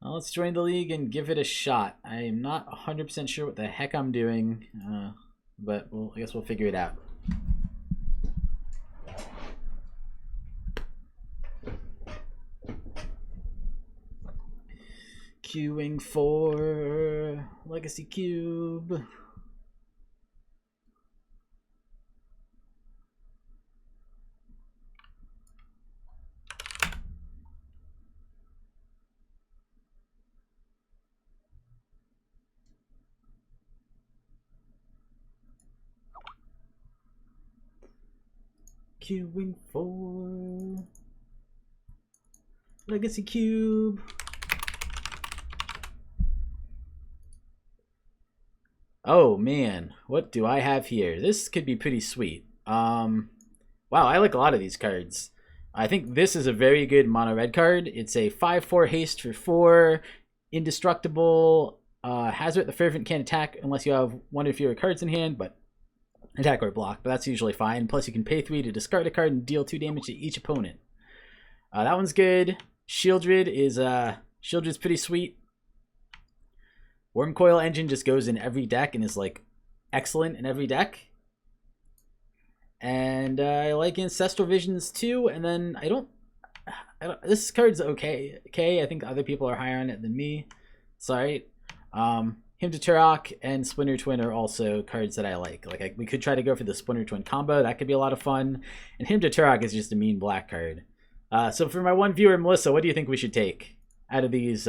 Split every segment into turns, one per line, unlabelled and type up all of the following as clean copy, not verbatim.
Let's join the league and give it a shot. I am not 100% sure what the heck I'm doing, but I guess we'll figure it out. Queuing for Legacy Cube. Queuing for Legacy Cube. Oh man, what do I have here? This could be pretty sweet. Wow, I like a lot of these cards. I think this is a very good mono red card. It's a 5/4 haste for 4, indestructible. Hazard the Fervent can't attack unless you have one or fewer cards in hand, but attack or block, but that's usually fine. Plus you can pay 3 to discard a card and deal 2 damage to each opponent. That one's good. Shieldred's pretty sweet. Wormcoil Engine just goes in every deck and is like excellent in every deck. And I like Ancestral Visions too. And then I don't this card's okay. I think other people are higher on it than me. Sorry. Hymn to Turok and Splinter Twin are also cards that I like. We could try to go for the Splinter Twin combo. That could be a lot of fun. And Hymn to Turok is just a mean black card. So for my one viewer, Melissa, what do you think we should take out of these?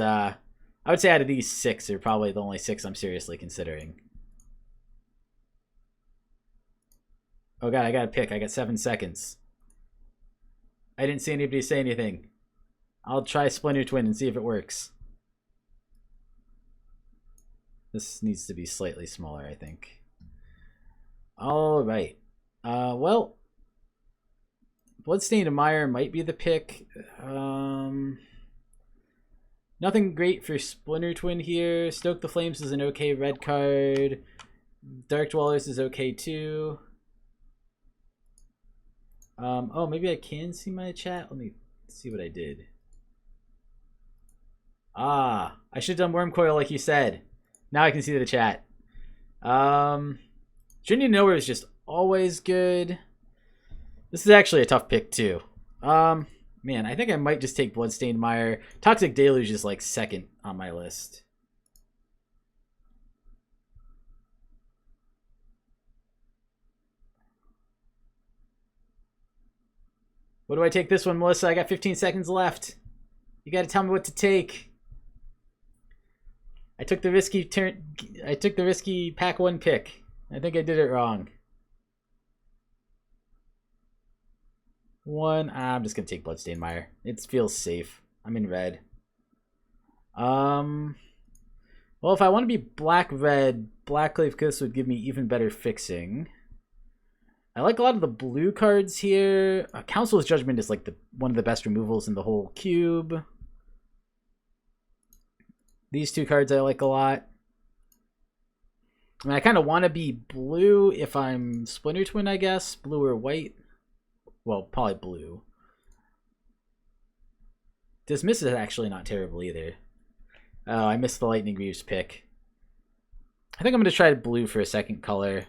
I would say out of these 6 are probably the only 6 I'm seriously considering. Oh god, I gotta pick. I got 7 seconds. I didn't see anybody say anything. I'll try Splinter Twin and see if it works. This needs to be slightly smaller, I think. Alright. Well, Bloodstained Mire might be the pick. Nothing great for Splinter Twin here. Stoke the Flames is an okay red card. Dark Dwellers is okay too. Oh, maybe I can see my chat. Let me see what I did. I should have done Wormcoil like you said. Now I can see the chat. Journey to Nowhere is just always good. This is actually a tough pick too. Man, I think I might just take Bloodstained Mire. Toxic Deluge is like second on my list. What do I take this one, Melissa? I got 15 seconds left. You got to tell me what to take. I took the risky pack 1 pick. I think I did it wrong. I'm just gonna take Bloodstained Mire. It feels safe. I'm in red. Well, if I want to be black-red, Blackclave Kiss would give me even better fixing. I like a lot of the blue cards here. Council's Judgment is like one of the best removals in the whole cube. These 2 cards I like a lot. I mean, I kind of want to be blue if I'm Splinter Twin, I guess. Blue or white. Well, probably blue. Dismiss is actually not terrible either. Oh, I missed the Lightning Greaves pick. I think I'm going to try blue for a second color.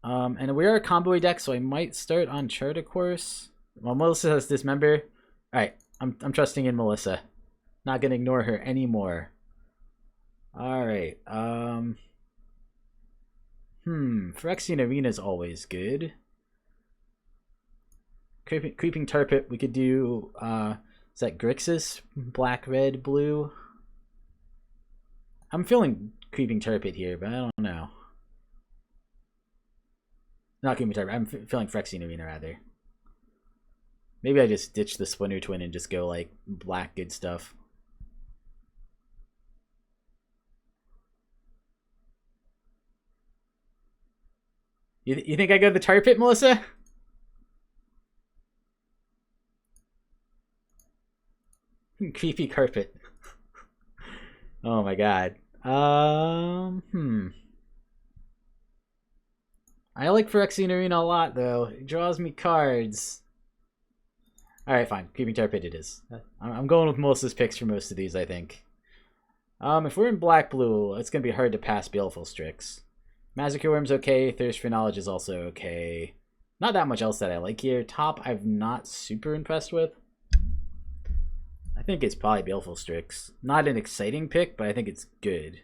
And we are a combo deck, so I might start on Charter Course. Well, Melissa has Dismember. Alright, I'm trusting in Melissa. Not going to ignore her anymore. Alright, Phyrexian Arena is always good. Creeping Tarpit, we could do, is that Grixis? Black, red, blue? I'm feeling Creeping Tarpit here, but I don't know. Not Creeping Tarpit, I'm feeling Phyrexian Arena, rather. Maybe I just ditch the Splinter Twin and just go, like, black good stuff. You think I go to the Tarpit, Melissa? Creepy carpet. Oh my god. I like Phyrexian Arena a lot though. It draws me cards. Alright, fine. Creeping Tarpit it is. I'm going with Melissa's picks for most of these, I think. If we're in black-blue, it's going to be hard to pass Baleful Strix. Massacre Worm's okay. Thirst for Knowledge is also okay. Not that much else that I like here. Top, I'm not super impressed with. I think it's probably Baleful Strix. Not an exciting pick, but I think it's good.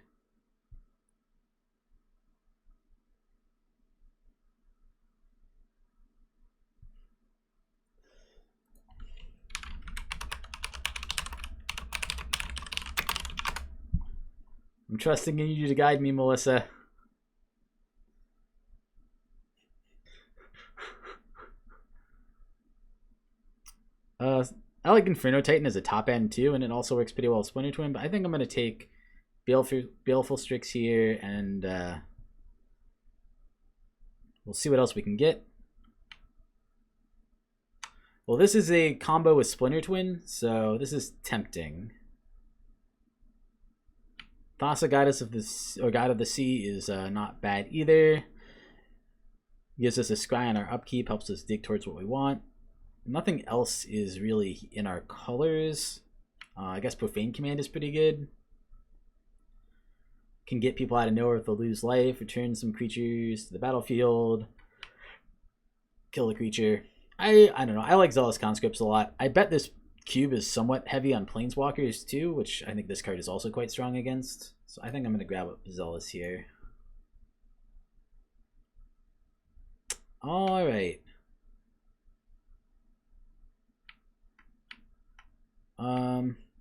I'm trusting in you to guide me, Melissa. I like Inferno Titan as a top end too, and it also works pretty well with Splinter Twin, but I think I'm going to take Baleful Strix here, and we'll see what else we can get. Well, this is a combo with Splinter Twin, so this is tempting. Thassa, Goddess of the or God of the Sea, is not bad either. Gives us a scry on our upkeep, helps us dig towards what we want. Nothing else is really in our colors. I guess Profane Command is pretty good. Can get people out of nowhere if they'll lose life, return some creatures to the battlefield, kill the creature. I don't know. I like Zealous Conscripts a lot. I bet this cube is somewhat heavy on Planeswalkers too, which I think this card is also quite strong against. So I think I'm going to grab up Zealous here. All right.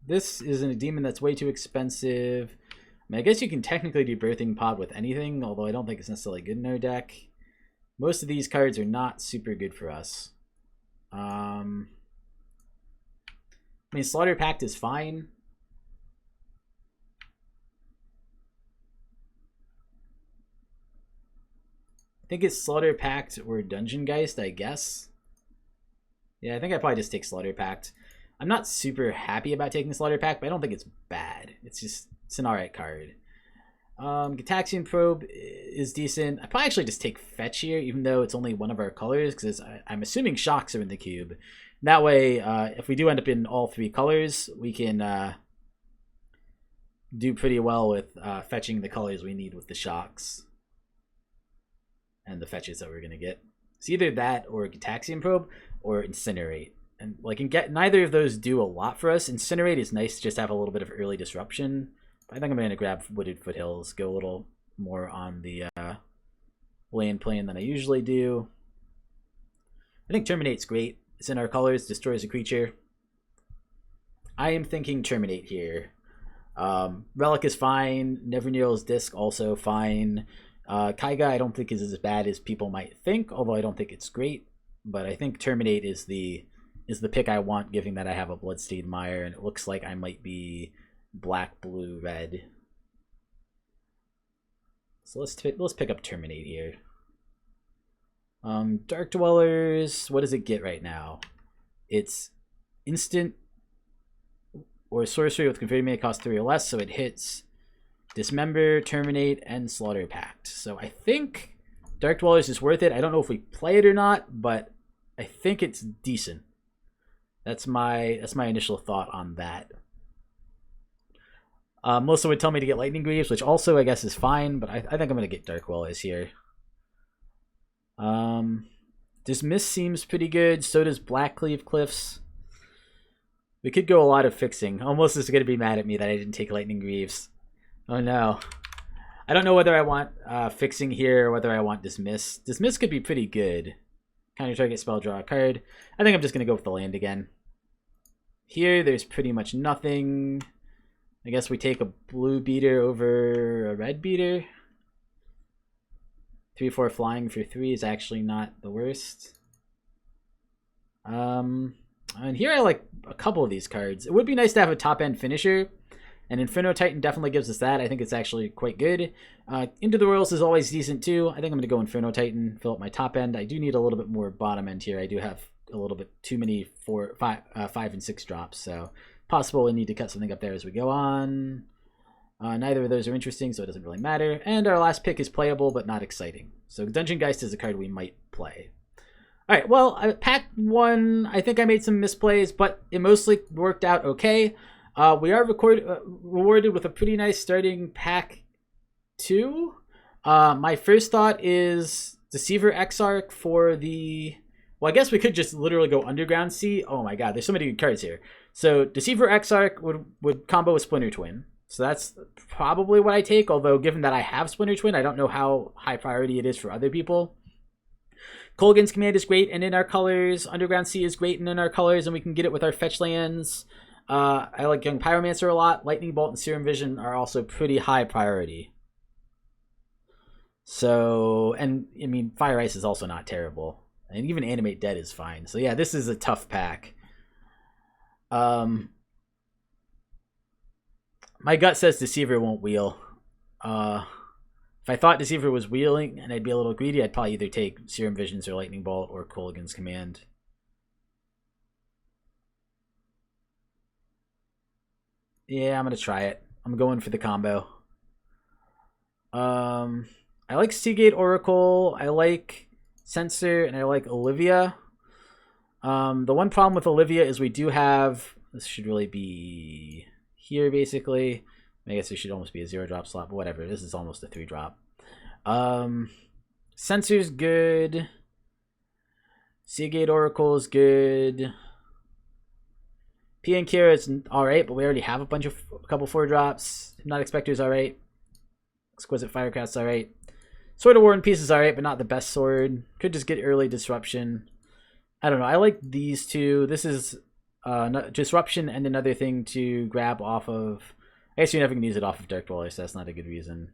This isn't a demon that's way too expensive. I mean, I guess you can technically do Birthing Pod with anything, although I don't think it's necessarily good in our deck. Most of these cards are not super good for us. I mean, Slaughter Pact is fine. I think it's Slaughter Pact or Dungeon Geist, I guess. Yeah, I think I probably just take Slaughter Pact. I'm not super happy about taking Slaughter Pact, but I don't think it's bad. It's an alright card. Gitaxian Probe is decent. I probably actually just take Fetch here, even though it's only one of our colors, because I'm assuming Shocks are in the cube. That way, if we do end up in all three colors, we can do pretty well with fetching the colors we need with the Shocks and the fetches that we're going to get. It's either that or Gitaxian Probe or Incinerate. And like, neither of those do a lot for us. Incinerate is nice to just have a little bit of early disruption. I think I'm going to grab Wooded Foothills, go a little more on the land plane than I usually do. I think Terminate's great. It's in our colors, destroys a creature. I am thinking Terminate here. Relic is fine. Neverneel's Disc also fine. Kaiga I don't think is as bad as people might think, although I don't think it's great. But I think Terminate is the pick I want, given that I have a Bloodstained Mire, and it looks like I might be black, blue, red. So let's pick up Terminate here. Dark Dwellers, what does it get right now? It's instant or sorcery with converted mana cost 3 or less, so it hits Dismember, Terminate, and Slaughter Pact. So I think Dark Dwellers is worth it. I don't know if we play it or not, but I think it's decent. That's my initial thought on that. Melissa would tell me to get Lightning Greaves, which also I guess is fine, but I think I'm going to get Dark Dwellers here. Dismiss seems pretty good. So does Blackcleave Cliffs. We could go a lot of fixing. Almost is going to be mad at me that I didn't take Lightning Greaves. Oh no. I don't know whether I want fixing here or whether I want Dismiss. Dismiss could be pretty good. Counter target spell, draw a card. I think I'm just going to go with the land again. Here, there's pretty much nothing. I guess we take a blue beater over a red beater. 3/4 flying for 3 is actually not the worst. And here I like a couple of these cards. It would be nice to have a top-end finisher, and Inferno Titan definitely gives us that. I think it's actually quite good. Into the Royals is always decent too. I think I'm going to go Inferno Titan, fill up my top end. I do need a little bit more bottom end here. I do have a little bit too many 5 and 6 drops, so possible we need to cut something up there as we go on. Neither of those are interesting, so it doesn't really matter. And our last pick is playable, but not exciting. So Dungeon Geist is a card we might play. All right, well, pack 1, I think I made some misplays, but it mostly worked out okay. We are rewarded with a pretty nice starting pack 2. My first thought is Deceiver Exarch for the... Well, I guess we could just literally go Underground Sea. Oh my god, there's so many good cards here. So Deceiver Exarch would combo with Splinter Twin. So that's probably what I take, although given that I have Splinter Twin, I don't know how high priority it is for other people. Kolaghan's Command is great and in our colors. Underground Sea is great and in our colors, and we can get it with our fetch lands. I like Young Pyromancer a lot. Lightning Bolt and Serum Vision are also pretty high priority. So, and I mean, Fire Ice is also not terrible. And even Animate Dead is fine. So yeah, this is a tough pack. My gut says Deceiver won't wheel. If I thought Deceiver was wheeling and I'd be a little greedy, I'd probably either take Serum Visions or Lightning Bolt or Kolaghan's Command. Yeah, I'm going to try it. I'm going for the combo. I like Seagate Oracle. I like Censor, and I like Olivia. The one problem with Olivia is we do have... This should really be here, basically. I guess it should almost be a 0-drop slot, but whatever. This is almost a 3-drop. Censor's good. Seagate Oracle is good. PN Kira is alright, but we already have a couple 4-drops. Hypnotic Spectre's alright. Exquisite Firecast's alright. Sword of War and Peace is alright, but not the best sword. Could just get early Disruption. I don't know. I like these two. This is Disruption and another thing to grab off of... I guess you're never going to use it off of Dark Dweller, so that's not a good reason.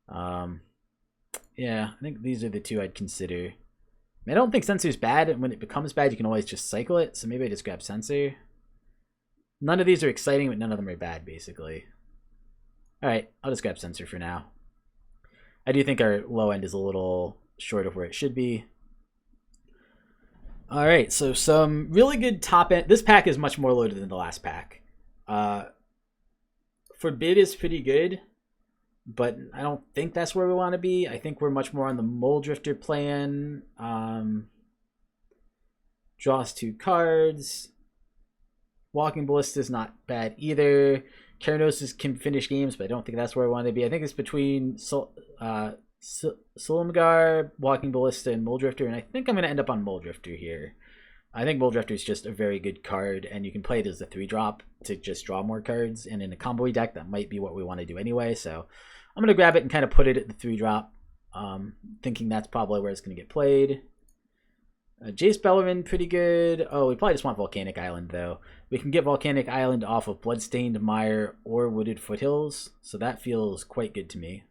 Yeah, I think these are the two I'd consider. I don't think Censor's bad, and when it becomes bad, you can always just cycle it, so maybe I just grab Censor. None of these are exciting, but none of them are bad, basically. Alright, I'll just grab Censor for now. I do think our low end is a little short of where it should be. Alright, so some really good top end. This pack is much more loaded than the last pack. Forbid is pretty good, but I don't think that's where we want to be. I think we're much more on the Mole Drifter plan. Draws 2 cards. Walking Ballista is not bad either. Keranos can finish games, but I don't think that's where I want to be. I think it's between Silumgar, Walking Ballista, and Mole Drifter, and I think I'm going to end up on Mole Drifter here. I think Mole Drifter is just a very good card, and you can play it as a 3-drop to just draw more cards, and in a combo deck, that might be what we want to do anyway, so I'm going to grab it and kind of put it at the 3-drop, thinking that's probably where it's going to get played. Jace Bellarmine, pretty good. Oh, we probably just want Volcanic Island, though. We can get Volcanic Island off of Bloodstained Mire or Wooded Foothills, so that feels quite good to me.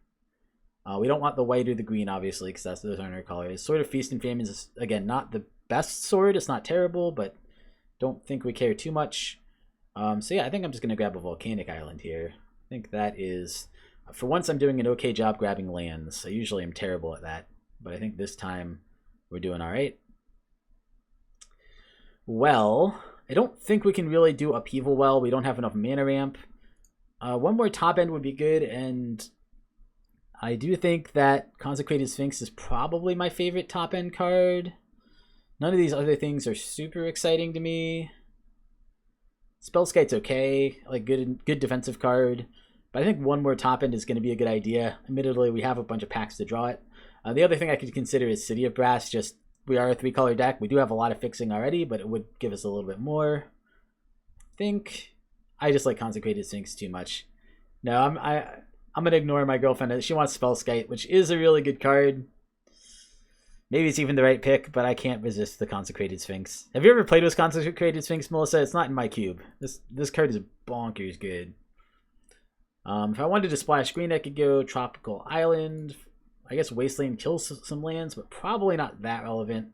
We don't want the white or the green, obviously, because those aren't our colors. Sword of Feast and Famine is, again, not the best sword. It's not terrible, but don't think we care too much. So yeah, I think I'm just going to grab a Volcanic Island here. I think that is... For once, I'm doing an okay job grabbing lands. I usually am terrible at that, but I think this time we're doing all right. Well, I don't think we can really do Upheaval well. We don't have enough mana ramp. One more top end would be good, and I do think that Consecrated Sphinx is probably my favorite top end card. None of these other things are super exciting to me. Spellskite's okay, like good defensive card. But I think one more top end is going to be a good idea. Admittedly, we have a bunch of packs to draw it. The other thing I could consider is City of Brass. Just we are a 3-color deck. We do have a lot of fixing already, but it would give us a little bit more. I think I just like Consecrated Sphinx too much. No, I'm gonna ignore my girlfriend. She wants Spellskite, which is a really good card. Maybe it's even the right pick, but I can't resist the Consecrated Sphinx. Have you ever played with Consecrated Sphinx, Melissa? It's not in my cube. This card is bonkers good. If I wanted to splash green, I could go Tropical Island. I guess Wasteland kills some lands, but probably not that relevant.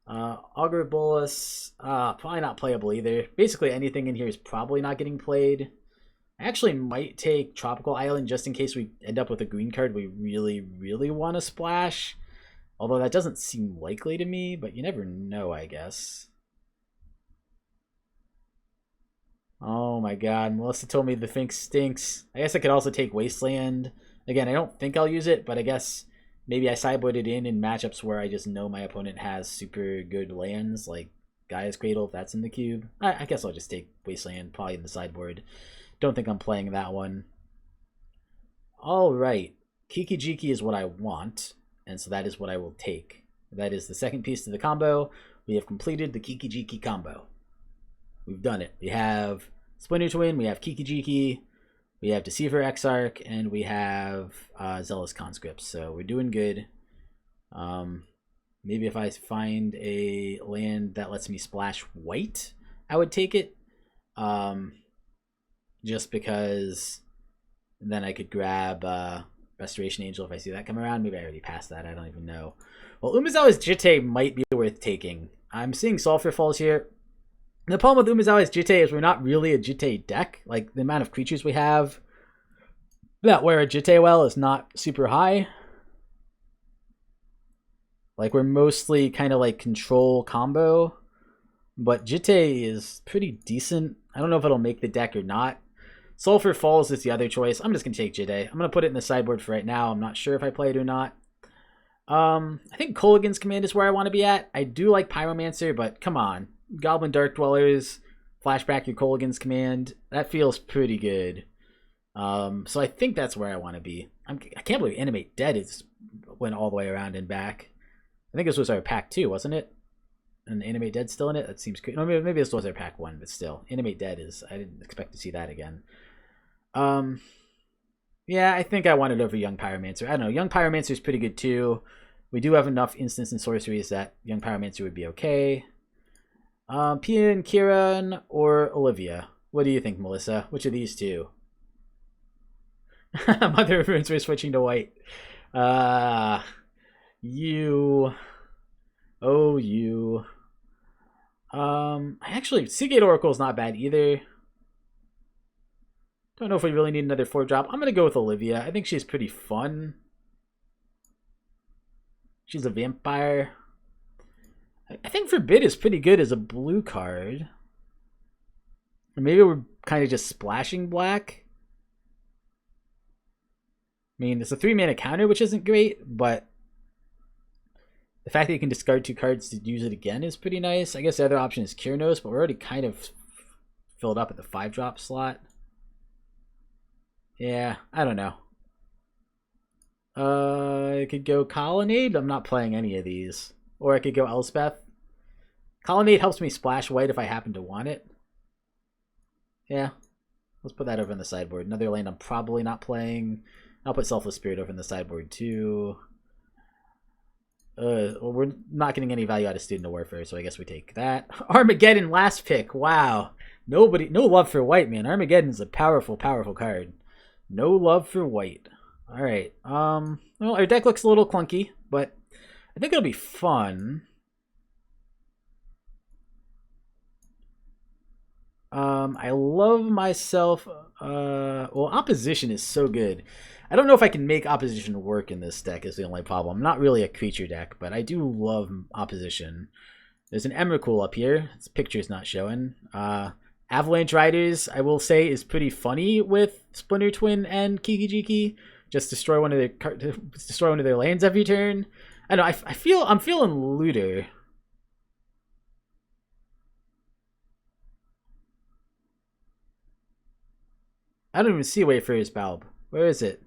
Augur Bolus, probably not playable either. Basically anything in here is probably not getting played. I actually might take Tropical Island just in case we end up with a green card we really, really want to splash. Although that doesn't seem likely to me, but you never know, I guess. Oh my god, Melissa told me the Sphinx stinks. I guess I could also take Wasteland. Again, I don't think I'll use it, but I guess maybe I sideboard it in matchups where I just know my opponent has super good lands, like Gaia's Cradle if that's in the cube. I guess I'll just take Wasteland, probably in the sideboard. Don't think I'm playing that one. All right. Kiki Jiki is what I want, and so that is what I will take. That is the second piece to the combo. We have completed the Kiki Jiki combo. We've done it. We have Splinter Twin, we have Kiki Jiki, we have Deceiver Exarch, and we have Zealous Conscripts. So we're doing good. Maybe if I find a land that lets me splash white, I would take it. Just because then I could grab Restoration Angel if I see that come around. Maybe I already passed that. I don't even know. Well, Umezawa's Jitte might be worth taking. I'm seeing Sulfur Falls here. The problem with Umezawa's Jitte is we're not really a Jitte deck. Like, the amount of creatures we have that wear a Jitte well is not super high. Like, we're mostly kind of like control combo. But Jitte is pretty decent. I don't know if it'll make the deck or not. Sulfur Falls is the other choice. I'm just going to take Jitte. I'm going to put it in the sideboard for right now. I'm not sure if I play it or not. I think Kolaghan's Command is where I want to be at. I do like Pyromancer, but come on. Goblin Dark Dwellers, flashback your Kolaghan's Command. That feels pretty good. So I think that's where I want to be. I can't believe Animate Dead went all the way around and back. I think this was our pack 2, wasn't it? And Animate Dead still in it? That seems crazy. No, maybe this was our pack 1, but still. Animate Dead is... I didn't expect to see that again. Yeah, I think I want it over Young Pyromancer. I don't know. Young Pyromancer is pretty good too. We do have enough instants and sorceries that Young Pyromancer would be okay. Pia and Kieran or Olivia? What do you think, Melissa? Which of these two? Mother of Runes, we're switching to white. You. Oh, you. Actually, Seagate Oracle is not bad either. Don't know if we really need another 4-drop. I'm going to go with Olivia. I think she's pretty fun. She's a vampire. I think Forbid is pretty good as a blue card. Or maybe we're kind of just splashing black. I mean, it's a 3-mana counter, which isn't great, but the fact that you can discard 2 cards to use it again is pretty nice. I guess the other option is Kyrnos, but we're already kind of filled up at the 5-drop slot. Yeah, I don't know. I could go Colonnade. I'm not playing any of these. Or I could go Elspeth. Colonnade helps me splash white if I happen to want it. Yeah. Let's put that over in the sideboard. Another land I'm probably not playing. I'll put Selfless Spirit over in the sideboard too. Well, we're not getting any value out of Student of Warfare, so I guess we take that. Armageddon, last pick. Wow. No love for white, man. Armageddon is a powerful, powerful card. No love for white. All right. Well, our deck looks a little clunky, but I think it'll be fun. I love myself. Well, Opposition is so good. I don't know if I can make Opposition work in this deck is the only problem. I'm not really a creature deck, but I do love Opposition. There's an Emrakul up here. This picture's not showing. Avalanche Riders, I will say, is pretty funny with Splinter Twin and Kiki Jiki. Just destroy one of their lands every turn. I know. I'm feeling Looter. I don't even see Wayfarer's Bulb. Where is it?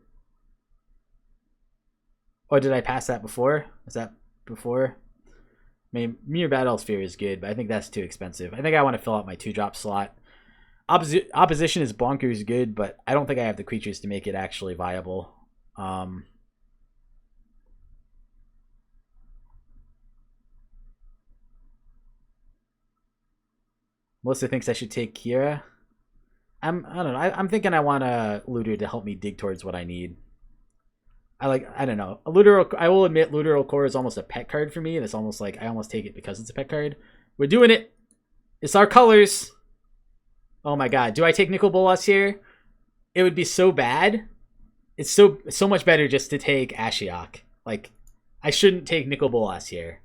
Or did I pass that before? Was that before? I mean, Mere Battlesphere is good, but I think that's too expensive. I think I want to fill out my 2-drop slot. Opposition is bonkers good, but I don't think I have the creatures to make it actually viable. Melissa thinks I should take Kira. I don't know. I'm thinking I want a Looter to help me dig towards what I need. I don't know. I will admit, Looter Core is almost a pet card for me. It's almost like I almost take it because it's a pet card. We're doing it. It's our colors. Oh my god. Do I take Nicol Bolas here? It would be so bad. It's so much better just to take Ashiok. Like, I shouldn't take Nicol Bolas here.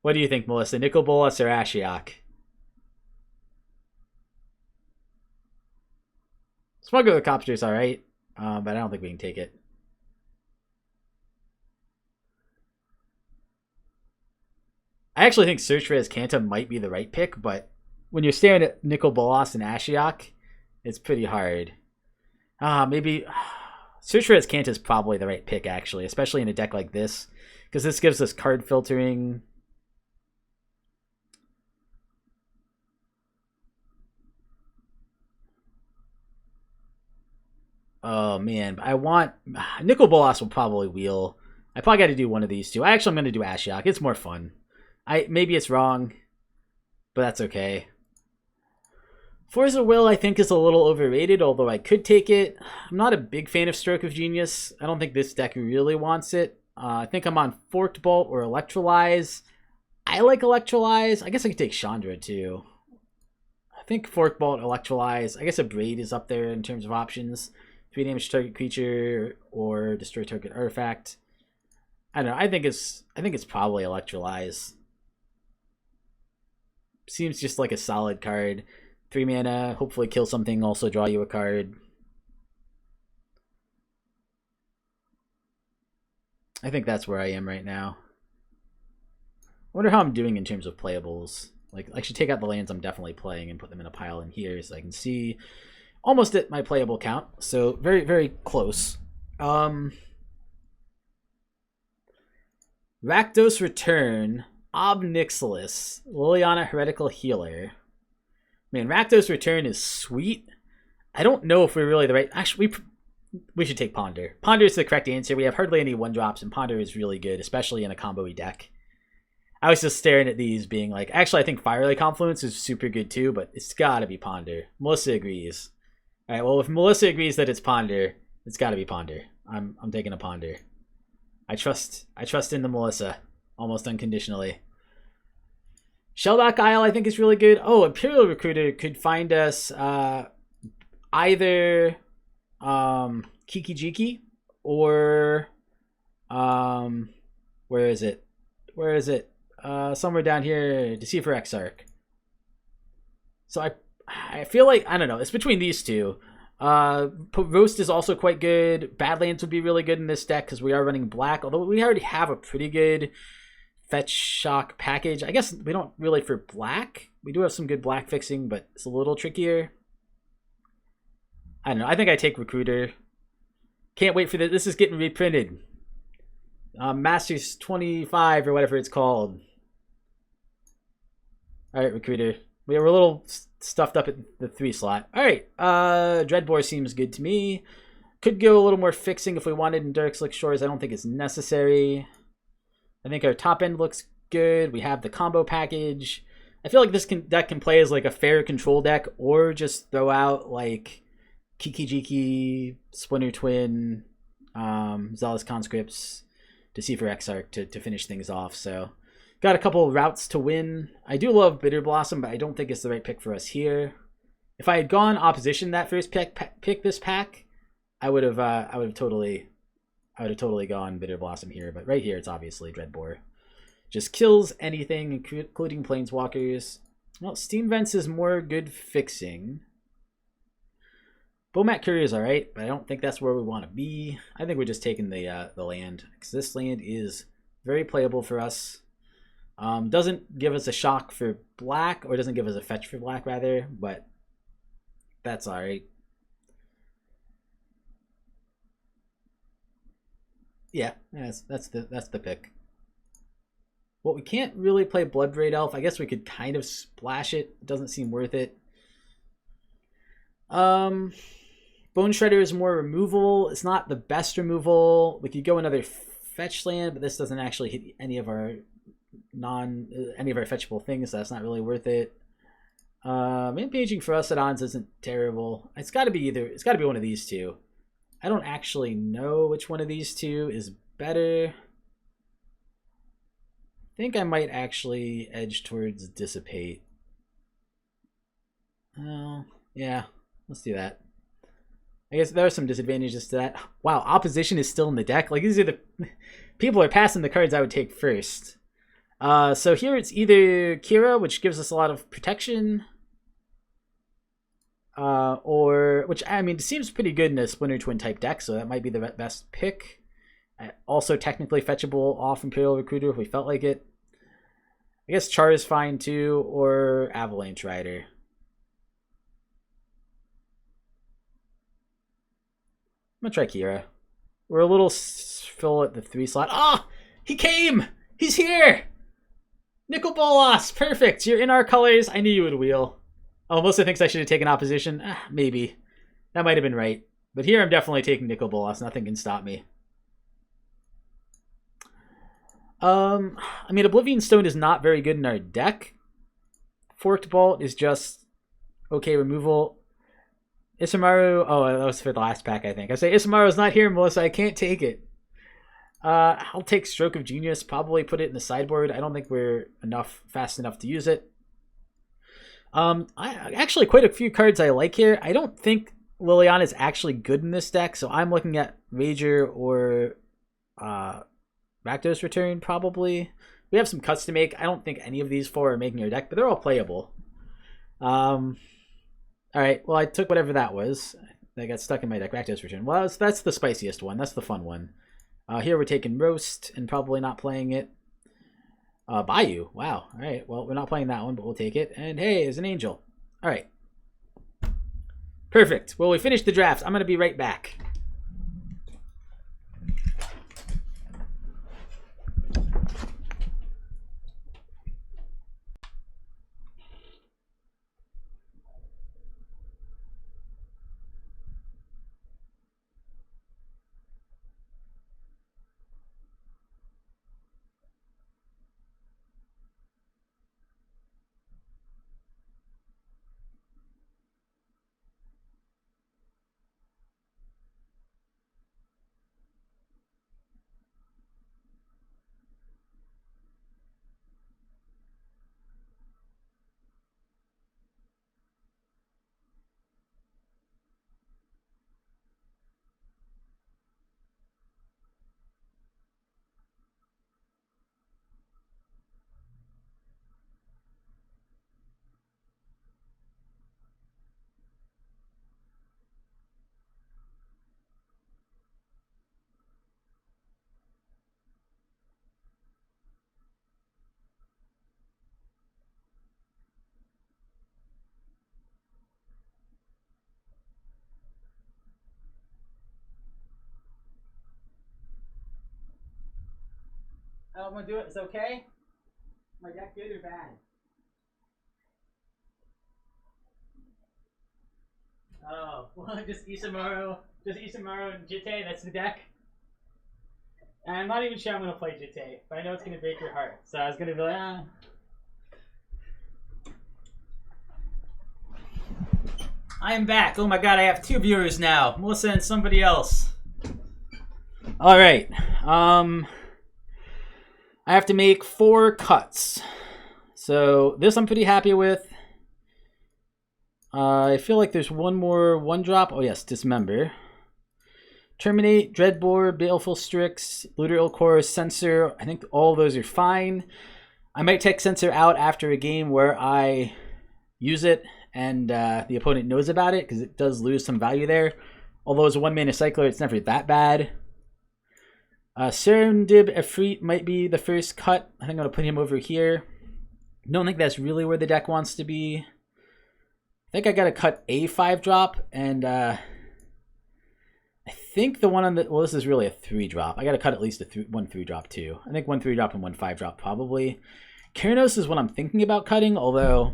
What do you think, Melissa? Nicol Bolas or Ashiok? Smuggler the Copter is alright. But I don't think we can take it. I actually think Search for Azcanta might be the right pick, but when you're staring at Nicol Bolas and Ashiok, it's pretty hard. Maybe Search for Azcanta is probably the right pick, actually, especially in a deck like this, because this gives us card filtering. Oh man, I want Nicol Bolas will probably wheel. I probably got to do one of these two. I'm going to do Ashiok. It's more fun. Maybe it's wrong, but that's okay. Forza Will, I think, is a little overrated, although I could take it. I'm not a big fan of Stroke of Genius. I don't think this deck really wants it. I think I'm on Forked Bolt or Electrolyze. I like Electrolyze. I guess I could take Chandra, too. I think Forked Bolt, Electrolyze. I guess a Braid is up there in terms of options. 3 damage target creature or destroy target artifact. I don't know. I think it's probably Electrolyze. Seems just like a solid card. 3 mana, hopefully kill something, also draw you a card. I think that's where I am right now. I wonder how I'm doing in terms of playables. Like, I should take out the lands I'm definitely playing and put them in a pile in here so I can see almost at my playable count. So very, very close. Rakdos Return, Ob Nixilis, Liliana Heretical Healer. Man, Rakdos Return is sweet. I don't know if we're really the right... Actually, we should take Ponder. Ponder is the correct answer. We have hardly any 1-drops, and Ponder is really good, especially in a combo-y deck. I was just staring at these being like... Actually, I think Firelight Confluence is super good too, but it's gotta be Ponder. Melissa agrees. Alright, well, if Melissa agrees that it's Ponder, it's gotta be Ponder. I'm taking a Ponder. I trust in the Melissa. Almost unconditionally. Shellback Isle, I think, is really good. Oh, Imperial Recruiter could find us either Kiki Jiki or where is it? Somewhere down here, Deceiver Exarch. So I feel like, I don't know, it's between these two. Roast is also quite good. Badlands would be really good in this deck because we are running black, although we already have a pretty good Fetch Shock package. I guess we don't really for black. We do have some good black fixing, but it's a little trickier. I don't know. I think I take Recruiter. Can't wait for this. This is getting reprinted. Masters 25 or whatever it's called. Alright, Recruiter. We were a little stuffed up at the 3 slot. Alright, Dreadbore seems good to me. Could go a little more fixing if we wanted in Dark Slick Shores. I don't think it's necessary. I think our top end looks good. We have the combo package. I feel like this deck can play as like a fair control deck, or just throw out like Kiki Jiki, Splinter Twin, Zealous Conscripts, Deceiver Exarch to finish things off. So got a couple routes to win. I do love Bitter Blossom, but I don't think it's the right pick for us here. If I had gone opposition that first pick this pack, I would have totally gone Bitter Blossom here. But right here, it's obviously Dreadbore. Just kills anything, including Planeswalkers. Well, Steam Vents is more good fixing. Bomat Courier is alright, but I don't think that's where we want to be. I think we're just taking the land, because this land is very playable for us. Doesn't give us a shock for black, or doesn't give us a fetch for black, rather, but that's alright. Yeah, that's the pick. Well, we can't really play Bloodbraid Elf. I guess we could kind of splash it. It doesn't seem worth it. Bone Shredder is more removal. It's not the best removal. We could go another fetch land, but this doesn't actually hit any of our fetchable things, so that's not really worth it. Rampaging for us at odds isn't terrible. It's got to be one of these two. I don't actually know which one of these two is better. I think I might actually edge towards Dissipate. Oh, yeah, let's do that. I guess there are some disadvantages to that. Wow, opposition is still in the deck. Like, these are the people are passing the cards I would take first. So here it's either Kira, which gives us a lot of protection, or which, I mean, seems pretty good in a Splinter Twin type deck, so that might be the best pick. Also technically fetchable off Imperial Recruiter if we felt like it. I guess Char is fine too, or Avalanche Rider. I'm gonna try Kira. We're a little full at the 3 slot. Ah! He came! He's here! Nicol Bolas! Perfect! You're in our colors. I knew you would wheel. Oh, Melissa thinks I should have taken opposition. Maybe. That might have been right. But here I'm definitely taking Nicol Bolas. Nothing can stop me. I mean, Oblivion Stone is not very good in our deck. Forked Bolt is just okay removal. Isamaru, oh, that was for the last pack, I think. I say Isamaru's not here, Melissa. I can't take it. I'll take Stroke of Genius, probably put it in the sideboard. I don't think we're fast enough to use it. I actually quite a few cards I like here. I don't think Liliana is actually good in this deck, so I'm looking at Rager or Rakdos Return, probably. We have some cuts to make. I don't think any of these 4 are making our deck, but they're all playable. Alright, well, I took whatever that was. That got stuck in my deck. Rakdos Return. Well, that's the spiciest one. That's the fun one. Here we're taking Roast and probably not playing it. Bayou. Wow. Alright, well, we're not playing that one, but we'll take it. And hey, there's an Angel. Alright. Perfect. Well, we finished the draft. I'm going to be right back. I don't want to do it. It's okay? My deck good or bad? Oh, well, just Isamaru and Jitte, that's the deck. And I'm not even sure I'm going to play Jitte, but I know it's going to break your heart. So I was going to be like, I am back. Oh my god, I have 2 viewers now. Melissa and somebody else. Alright. I have to make 4 cuts. So this I'm pretty happy with. I feel like there's one more 1-drop. Oh yes, Dismember. Terminate, Dreadbore, Baleful Strix, Looter Ilkor, Censor. I think all those are fine. I might take Censor out after a game where I use it and the opponent knows about it, because it does lose some value there. Although as a 1-mana cycler, it's never that bad. Serendib Efreet might be the first cut. I think I'm going to put him over here. Don't think that's really where the deck wants to be. I think I got to cut a 5-drop, and I think the one on the... Well, this is really a 3-drop. I got to cut at least one 3-drop too. I think 1 3-drop and 1 5-drop probably. Keranos is what I'm thinking about cutting, although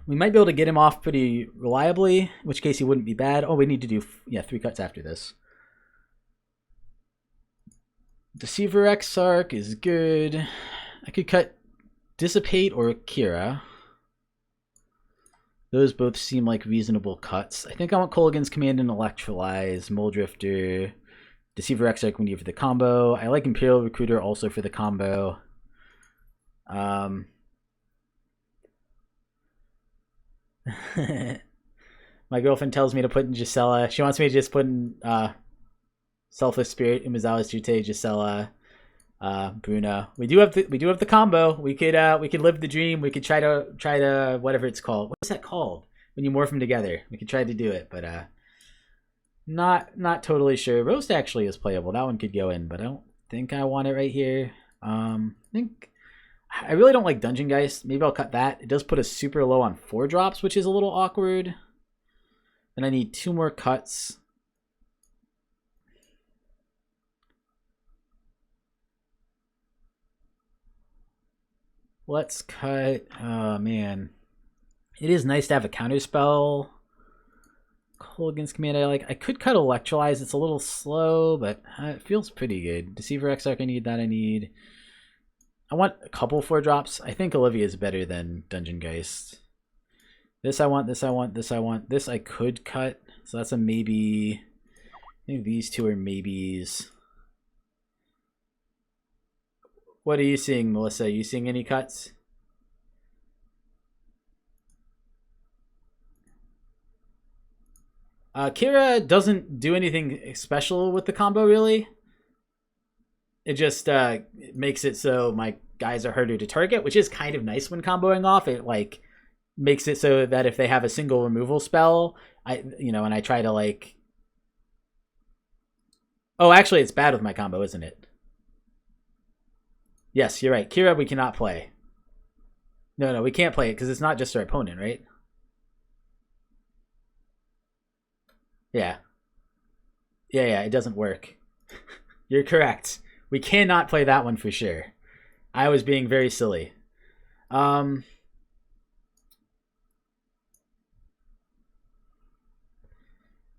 we might be able to get him off pretty reliably, in which case he wouldn't be bad. Oh, we need to do 3 cuts after this. Deceiver Exarch is good. I could cut Dissipate or Kira. Those both seem like reasonable cuts. I think I want Kolaghan's Command and Electrolyze, Muldrifter, Deceiver Exarch we need for the combo. I like Imperial Recruiter also for the combo. My girlfriend tells me to put in Gisela. She wants me to just put in Selfless Spirit, Umazawa's Jute, Gisela, Bruna. We do have the combo. We could live the dream. We could try to whatever it's called. What's that called when you morph them together? We could try to do it, but not totally sure. Roast actually is playable. That one could go in, but I don't think I want it right here. I think I really don't like Dungeon Geist. Maybe I'll cut that. It does put us super low on 4-drops, which is a little awkward. Then I need 2 more cuts. Let's cut... Oh, man. It is nice to have a counterspell. Cold against command I like. I could cut Electrolyze. It's a little slow, but it feels pretty good. Deceiver Exarch, I need that. I want a couple 4-drops. I think Olivia is better than Dungeon Geist. This I want, this I want, this I want. This I could cut. So that's a maybe. I think these 2 are maybes. What are you seeing, Melissa? Are you seeing any cuts? Kira doesn't do anything special with the combo, really. It just makes it so my guys are harder to target, which is kind of nice when comboing off. It like makes it so that if they have a single removal spell, and I try to like... Oh, actually, it's bad with my combo, isn't it? Yes, you're right. Kira, we cannot play. No, we can't play it because it's not just our opponent, right? Yeah. Yeah, it doesn't work. You're correct. We cannot play that one for sure. I was being very silly.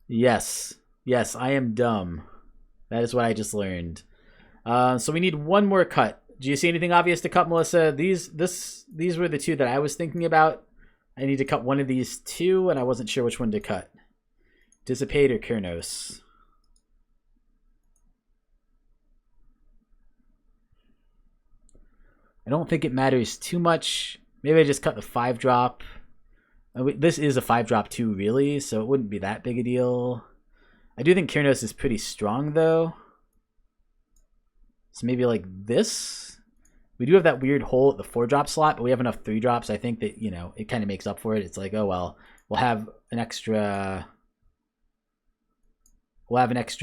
Yes, I am dumb. That is what I just learned. So we need 1 more cut. Do you see anything obvious to cut, Melissa? These were the 2 that I was thinking about. I need to cut one of these 2, and I wasn't sure which one to cut. Dissipate or Kurnos? I don't think it matters too much. Maybe I just cut the 5-drop. This is a 5-drop too, really, so it wouldn't be that big a deal. I do think Kurnos is pretty strong, though. So maybe like this. We do have that weird hole at the 4-drop slot, but we have enough 3-drops. I think that, it kind of makes up for it. It's like, oh, well, we'll have an extra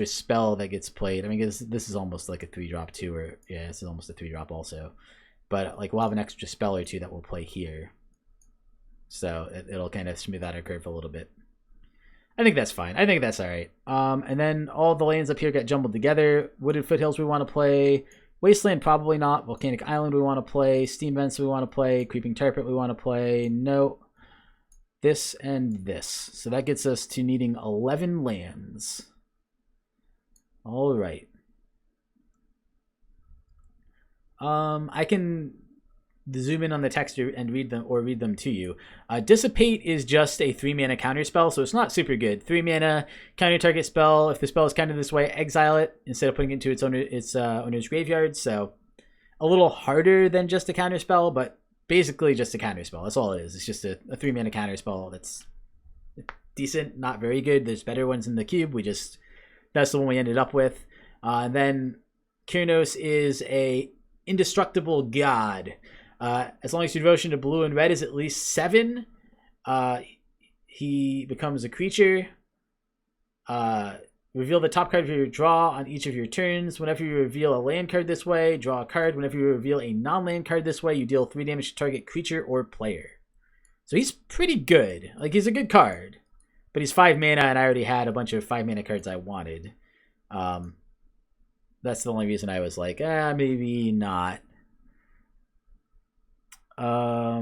spell that gets played. I mean, this is almost like a 3-drop too, or yeah, this is almost a 3-drop also. But like we'll have an extra spell or 2 that we'll play here. So it'll kind of smooth out our curve a little bit. I think that's fine. I think that's all right. And then all the lands up here get jumbled together. Wooded Foothills we want to play. Wasteland probably not. Volcanic Island we want to play. Steam Vents we want to play. Creeping Tarpet we want to play. No. This and this. So that gets us to needing 11 lands. All right. I can zoom in on the text and read them to you. Dissipate is just a 3-mana counter spell, so it's not super good. 3-mana counter target spell. If the spell is countered this way, exile it instead of putting it into its owner's graveyard. So a little harder than just a counter spell, but basically just a counter spell. That's all it is. It's just a 3-mana counter spell that's decent, not very good. There's better ones in the cube. That's the one we ended up with. And then Kurnos is a indestructible god. As long as your devotion to blue and red is at least 7, he becomes a creature. Reveal the top card of your draw on each of your turns. Whenever you reveal a land card this way, draw a card. Whenever you reveal a non-land card this way, you deal 3 damage to target creature or player. So he's pretty good. Like, he's a good card. But he's 5 mana, and I already had a bunch of 5 mana cards I wanted. That's the only reason I was like, maybe not. I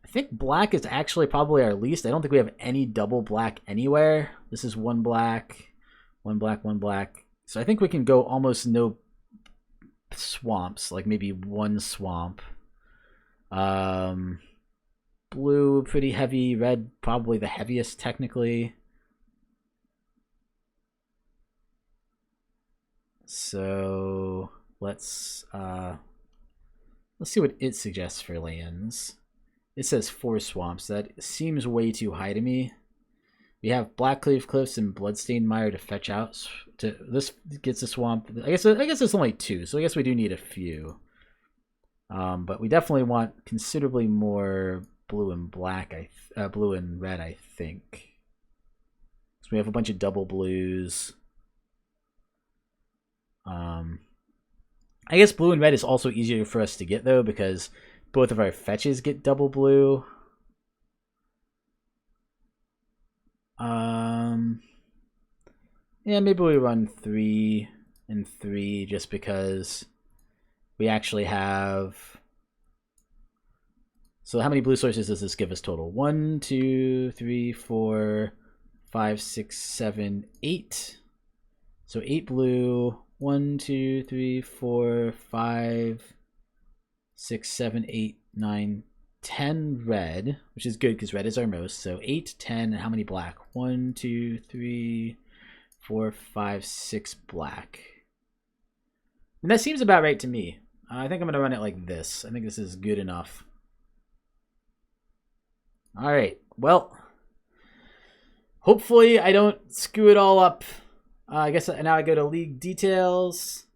think black is actually probably our least. I don't think we have any double black anywhere. This is 1 black, 1 black, 1 black. So I think we can go almost no swamps, like maybe 1 swamp. Blue, pretty heavy. Red, probably the heaviest technically. So let's see what it suggests for lands. It says 4 swamps. That seems way too high to me. We have Blackcleave Cliffs and Bloodstained Mire to fetch out. This gets a swamp. I guess it's only 2, so I guess we do need a few. But we definitely want considerably more blue and black. Blue and red, I think. So we have a bunch of double blues. I guess blue and red is also easier for us to get, though, because both of our fetches get double blue. Yeah, maybe we run 3 and 3 just because we actually have... So how many blue sources does this give us total? 1, 2, 3, 4, 5, 6, 7, 8. So 8 blue. 1, 2, 3, 4, 5, 6, 7, 8, 9, 10 red, which is good because red is our most. So 8, 10, and how many black? 1, 2, 3, 4, 5, 6 black. And that seems about right to me. I think I'm going to run it like this. I think this is good enough. All right. Well, hopefully I don't screw it all up. I guess now I go to league details.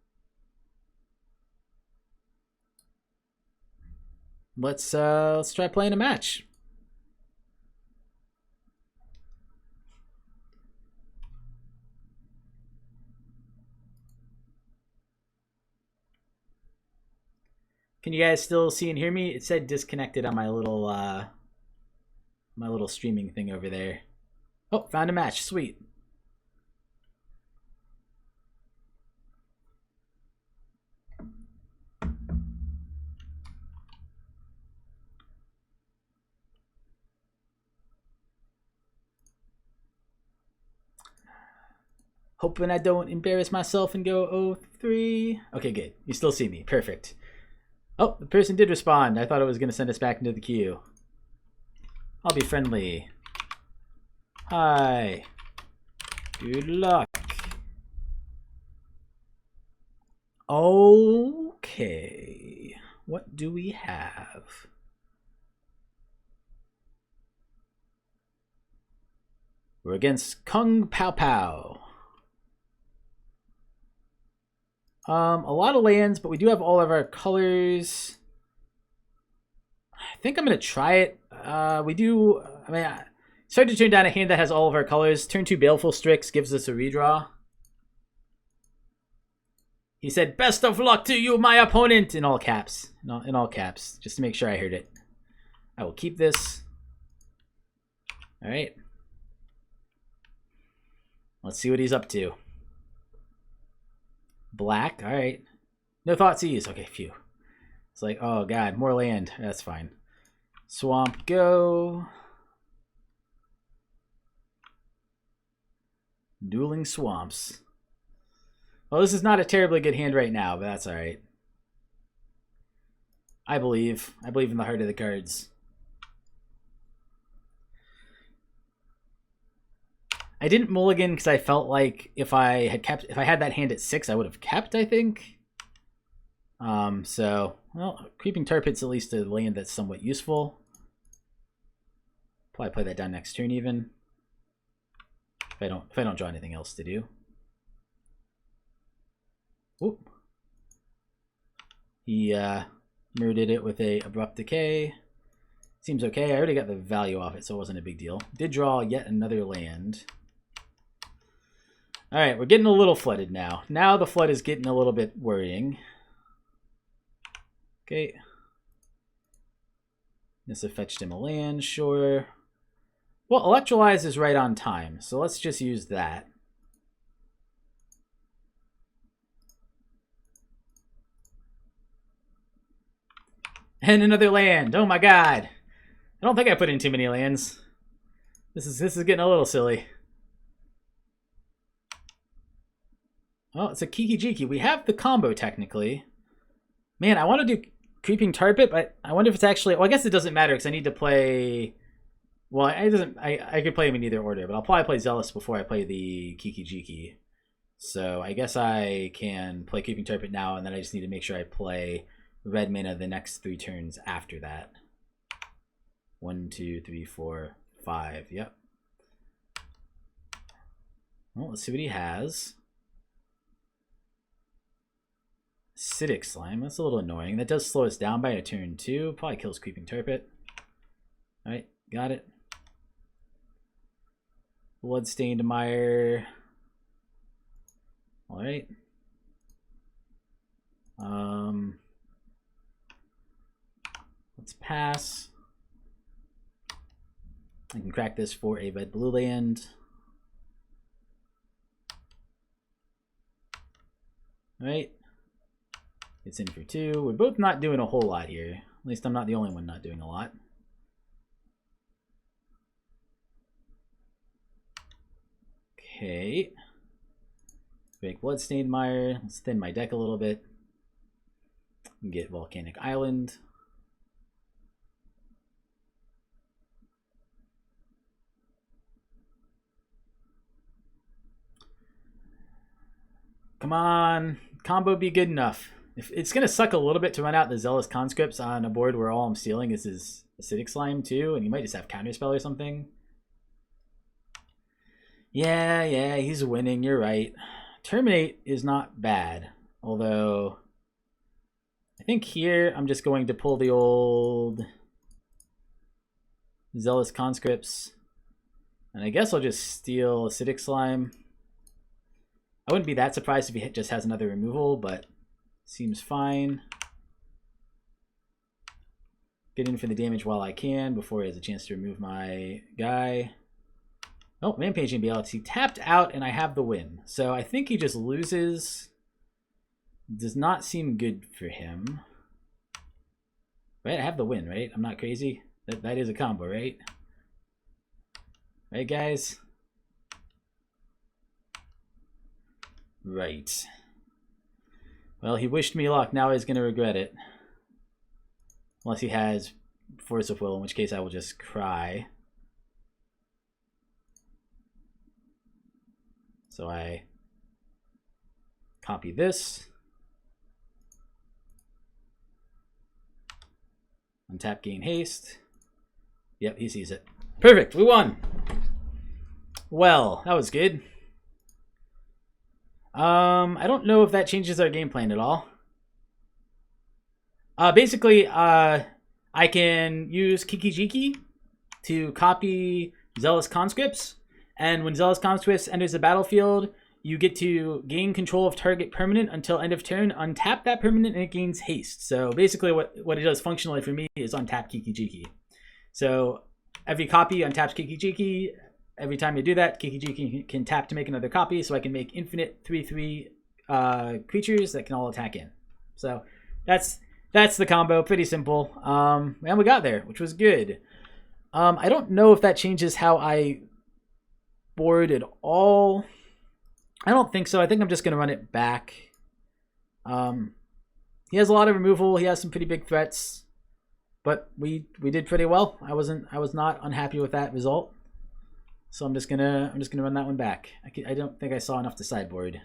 Let's try playing a match. Can you guys still see and hear me? It said disconnected on my little streaming thing over there. Oh, found a match. Sweet. Hoping I don't embarrass myself and go 0-3. Okay, good. You still see me. Perfect. Oh, the person did respond. I thought it was going to send us back into the queue. I'll be friendly. Hi. Good luck. Okay. What do we have? We're against Kung Pao Pao. A lot of lands, but we do have all of our colors. I think I'm going to try it. Started to turn down a hand that has all of our colors. Turn 2 Baleful Strix gives us a redraw. He said, "Best of luck to you, my opponent," in all caps. In all caps, just to make sure I heard it. I will keep this. All right. Let's see what he's up to. Black, all right. No Thoughtseize. Okay, phew. It's like, oh god, more land. That's fine. Swamp, go. Dueling Swamps. Well, this is not a terribly good hand right now, but that's all right. I believe in the heart of the cards. I didn't mulligan because I felt like if I had that hand at 6, I would have kept, I think. So, well, Creeping Tar Pit's at least a land that's somewhat useful. Probably play that down next turn even. If I don't draw anything else to do. Oop. He murdered it with a Abrupt Decay. Seems okay. I already got the value off it, so it wasn't a big deal. Did draw yet another land. All right, we're getting a little flooded now. Now the flood is getting a little bit worrying. Okay. This have fetched him a land, sure. Well, Electrolyze is right on time, so let's just use that. And another land. Oh my god. I don't think I put in too many lands. This is getting a little silly. Well, it's a Kiki Jiki. We have the combo technically. Man, I want to do Creeping Tar Pit, but I wonder if it's actually... Well, I guess it doesn't matter because I need to play... Well, I could play them in either order, but I'll probably play Zealous before I play the Kiki Jiki. So I guess I can play Creeping Tar Pit now, and then I just need to make sure I play red mana the next 3 turns after that. 1, 2, 3, 4, 5. Yep. Well, let's see what he has. Acidic Slime. That's a little annoying. That does slow us down by a turn too. Probably kills Creeping Tar Pit. Alright, got it. Bloodstained Mire. Alright. Let's pass. I can crack this for a red-blue land. All right. It's in for 2. We're both not doing a whole lot here. At least I'm not the only one not doing a lot. Okay. Break Bloodstained Mire. Let's thin my deck a little bit. Get Volcanic Island. Come on. Combo be good enough. If it's going to suck a little bit to run out the Zealous Conscripts on a board where all I'm stealing is his Acidic Slime too, and he might just have Counterspell or something. Yeah, he's winning. You're right. Terminate is not bad, although I think here I'm just going to pull the old Zealous Conscripts, and I guess I'll just steal Acidic Slime. I wouldn't be that surprised if he just has another removal, but seems fine. Get in for the damage while I can before he has a chance to remove my guy. Oh, Rampaging BLX. He tapped out and I have the win. So I think he just loses. Does not seem good for him. Right, I have the win, right? I'm not crazy. That is a combo, right? Right, guys? Right. Well, he wished me luck. Now he's going to regret it. Unless he has Force of Will, in which case I will just cry. So I copy this. Untap, gain haste. Yep, he sees it. Perfect, we won. Well, that was good. I don't know if that changes our game plan at all. Basically, I can use Kiki-Jiki to copy Zealous Conscripts, and when Zealous Conscripts enters the battlefield, you get to gain control of target permanent until end of turn, untap that permanent, and it gains haste. So basically what it does functionally for me is untap Kiki-Jiki. So every copy untaps Kiki-Jiki. Every time you do that, Kiki-Jiki can tap to make another copy, so I can make infinite 3/3 creatures that can all attack in. So that's the combo. Pretty simple. And we got there, which was good. I don't know if that changes how I board at all. I don't think so. I think I'm just going to run it back. He has a lot of removal. He has some pretty big threats, but we did pretty well. I was not unhappy with that result. So I'm just gonna run that one back. I don't think I saw enough to sideboard.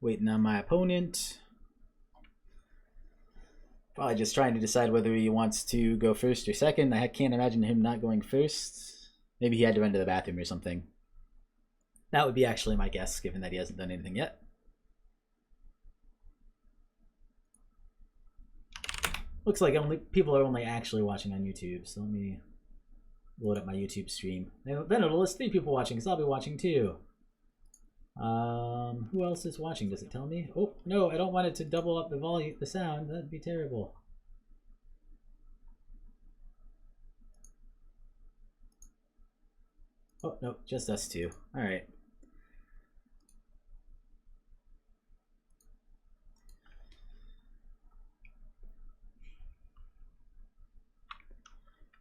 Waiting on my opponent. Probably just trying to decide whether he wants to go first or second. I can't imagine him not going first. Maybe he had to run to the bathroom or something. That would be actually my guess, given that he hasn't done anything yet. Looks like people are only actually watching on YouTube, so let me load up my YouTube stream. Then it'll list 3 people watching, because I'll be watching too. Who else is watching? Does it tell me? Oh, no, I don't want it to double up the volume, the sound. That'd be terrible. Oh, no, just us 2. All right.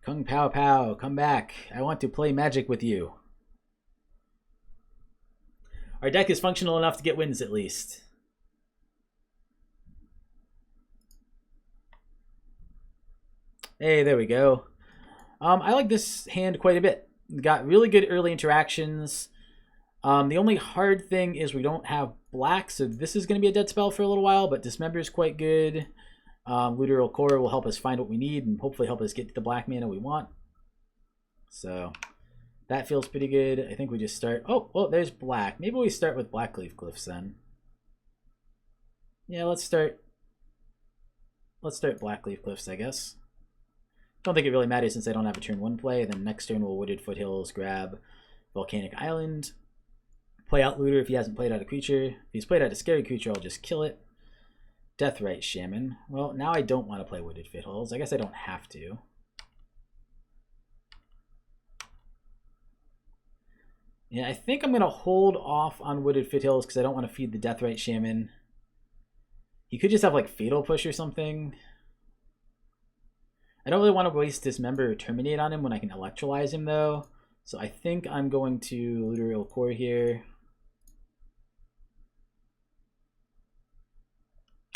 Kung Pao Pao, come back. I want to play Magic with you. Our deck is functional enough to get wins at least. Hey, there we go. I like this hand quite a bit. Got really good early interactions. The only hard thing is we don't have black, so this is going to be a dead spell for a little while, but Dismember is quite good. Literal Core will help us find what we need and hopefully help us get to the black mana we want. So that feels pretty good. I think we just start. Oh, well, there's black. Maybe we start with Blackleaf Glyphs then. Yeah, let's start Blackleaf Glyphs, I guess. Don't think it really matters since I don't have a turn 1 play. And then next turn we'll Wooded Foothills, grab Volcanic Island, play out Looter if he hasn't played out a creature. If he's played out a scary creature, I'll just kill it. Deathrite Shaman. Well, now I don't want to play Wooded Foothills. I guess I don't have to. Yeah, I think I'm going to hold off on Wooded Foothills because I don't want to feed the Deathrite Shaman. He could just have like Fatal Push or something. I don't really want to waste Dismember or Terminate on him when I can Electrolyze him though. So I think I'm going to Literal Core here.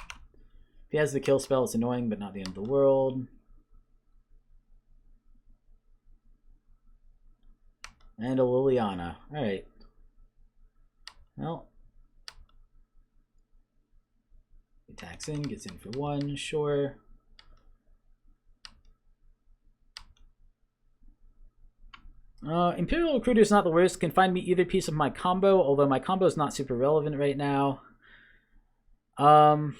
If he has the kill spell, it's annoying, but not the end of the world. And a Liliana. Alright. Well. Attacks in, gets in for 1, sure. Imperial Recruiter is not the worst. Can find me either piece of my combo, although my combo is not super relevant right now. The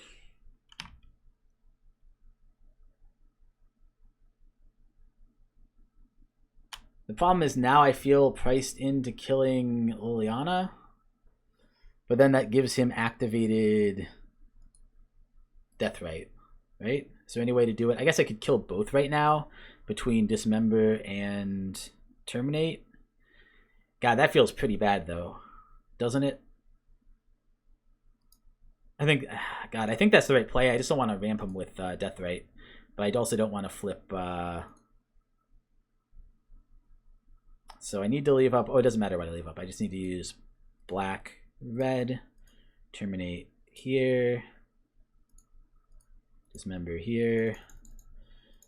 problem is now I feel priced into killing Liliana, but then that gives him activated Deathrite, right? Is there any way to do it? I guess I could kill both right now between Dismember and Terminate. God, that feels pretty bad though, doesn't it? I think, God, I think that's the right play. I just don't want to ramp him with Deathrite, but I also don't want to flip. So I need to leave up. Oh, it doesn't matter what I leave up. I just need to use black, red, Terminate here, Dismember here.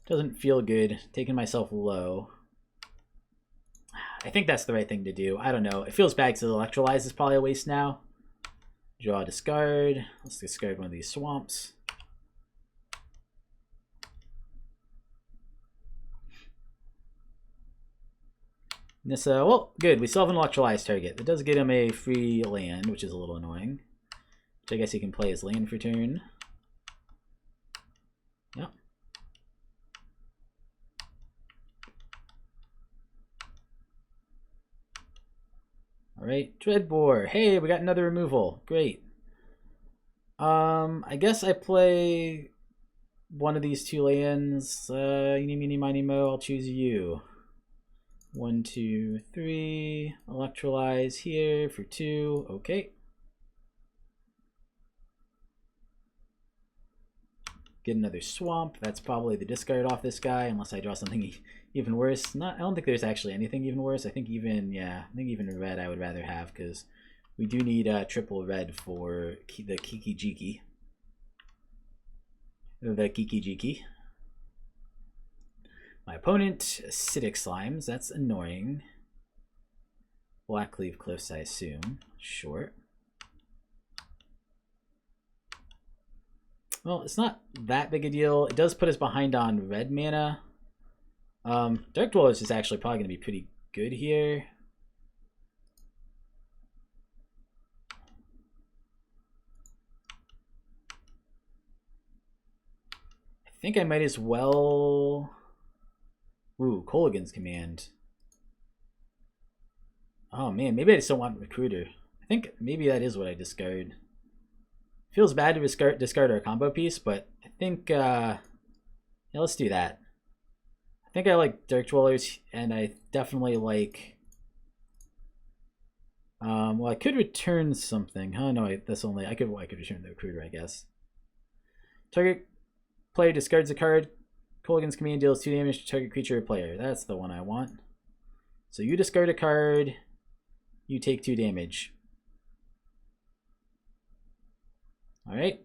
Doesn't feel good. Taking myself low. I think that's the right thing to do. I don't know. It feels bad because Electrolyze is probably a waste now. Draw, discard. Let's discard one of these swamps. Nissa, well, good. We still have an Electrolyze target. That does get him a free land, which is a little annoying. Which I guess he can play his land for turn. Yep. Alright, Dreadbore. Hey, we got another removal. Great. I guess I play one of these 2 lands. Eeny, meeny, miny, mo. I'll choose you. 1, 2, 3. Electrolyze here for 2. Okay. Get another swamp. That's probably the discard off this guy, unless I draw something even worse. I don't think there's actually anything even worse. I think even red I would rather have, because we do need triple red for the Kiki Jiki. The Kiki Jiki. My opponent, Acidic Slimes. That's annoying. Blackleaf Cliffs, I assume. Sure. Well, it's not that big a deal. It does put us behind on red mana. Dark Dwellers is actually probably going to be pretty good here. I think I might as well... Ooh, Kolaghan's Command. Oh man, maybe I just don't want Recruiter. I think maybe that is what I discard. Feels bad to discard our combo piece, but I think, yeah, let's do that. I think I like Dark Dwellers, and I definitely like, well, I could return something. Oh no, that's only, I could return the Recruiter, I guess. Target player discards a card. Kolaghan's Command deals 2 damage to target creature or player. That's the one I want. So you discard a card, you take 2 damage. Alright.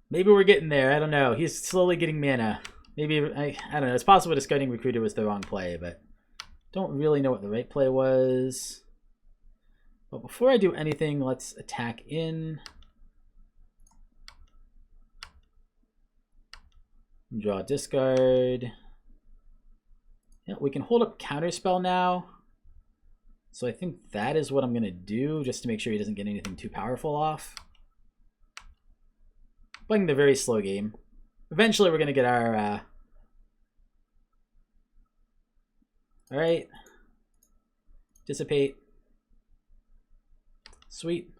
Maybe we're getting there. I don't know. He's slowly getting mana. Maybe, I don't know. It's possible discarding Recruiter was the wrong play, but don't really know what the right play was. But before I do anything, let's attack in. Draw discard. Yeah, we can hold up counterspell now. So I think that is what I'm gonna do, just to make sure he doesn't get anything too powerful off. Playing the very slow game. Eventually we're gonna get our alright. Dissipate. Sweet.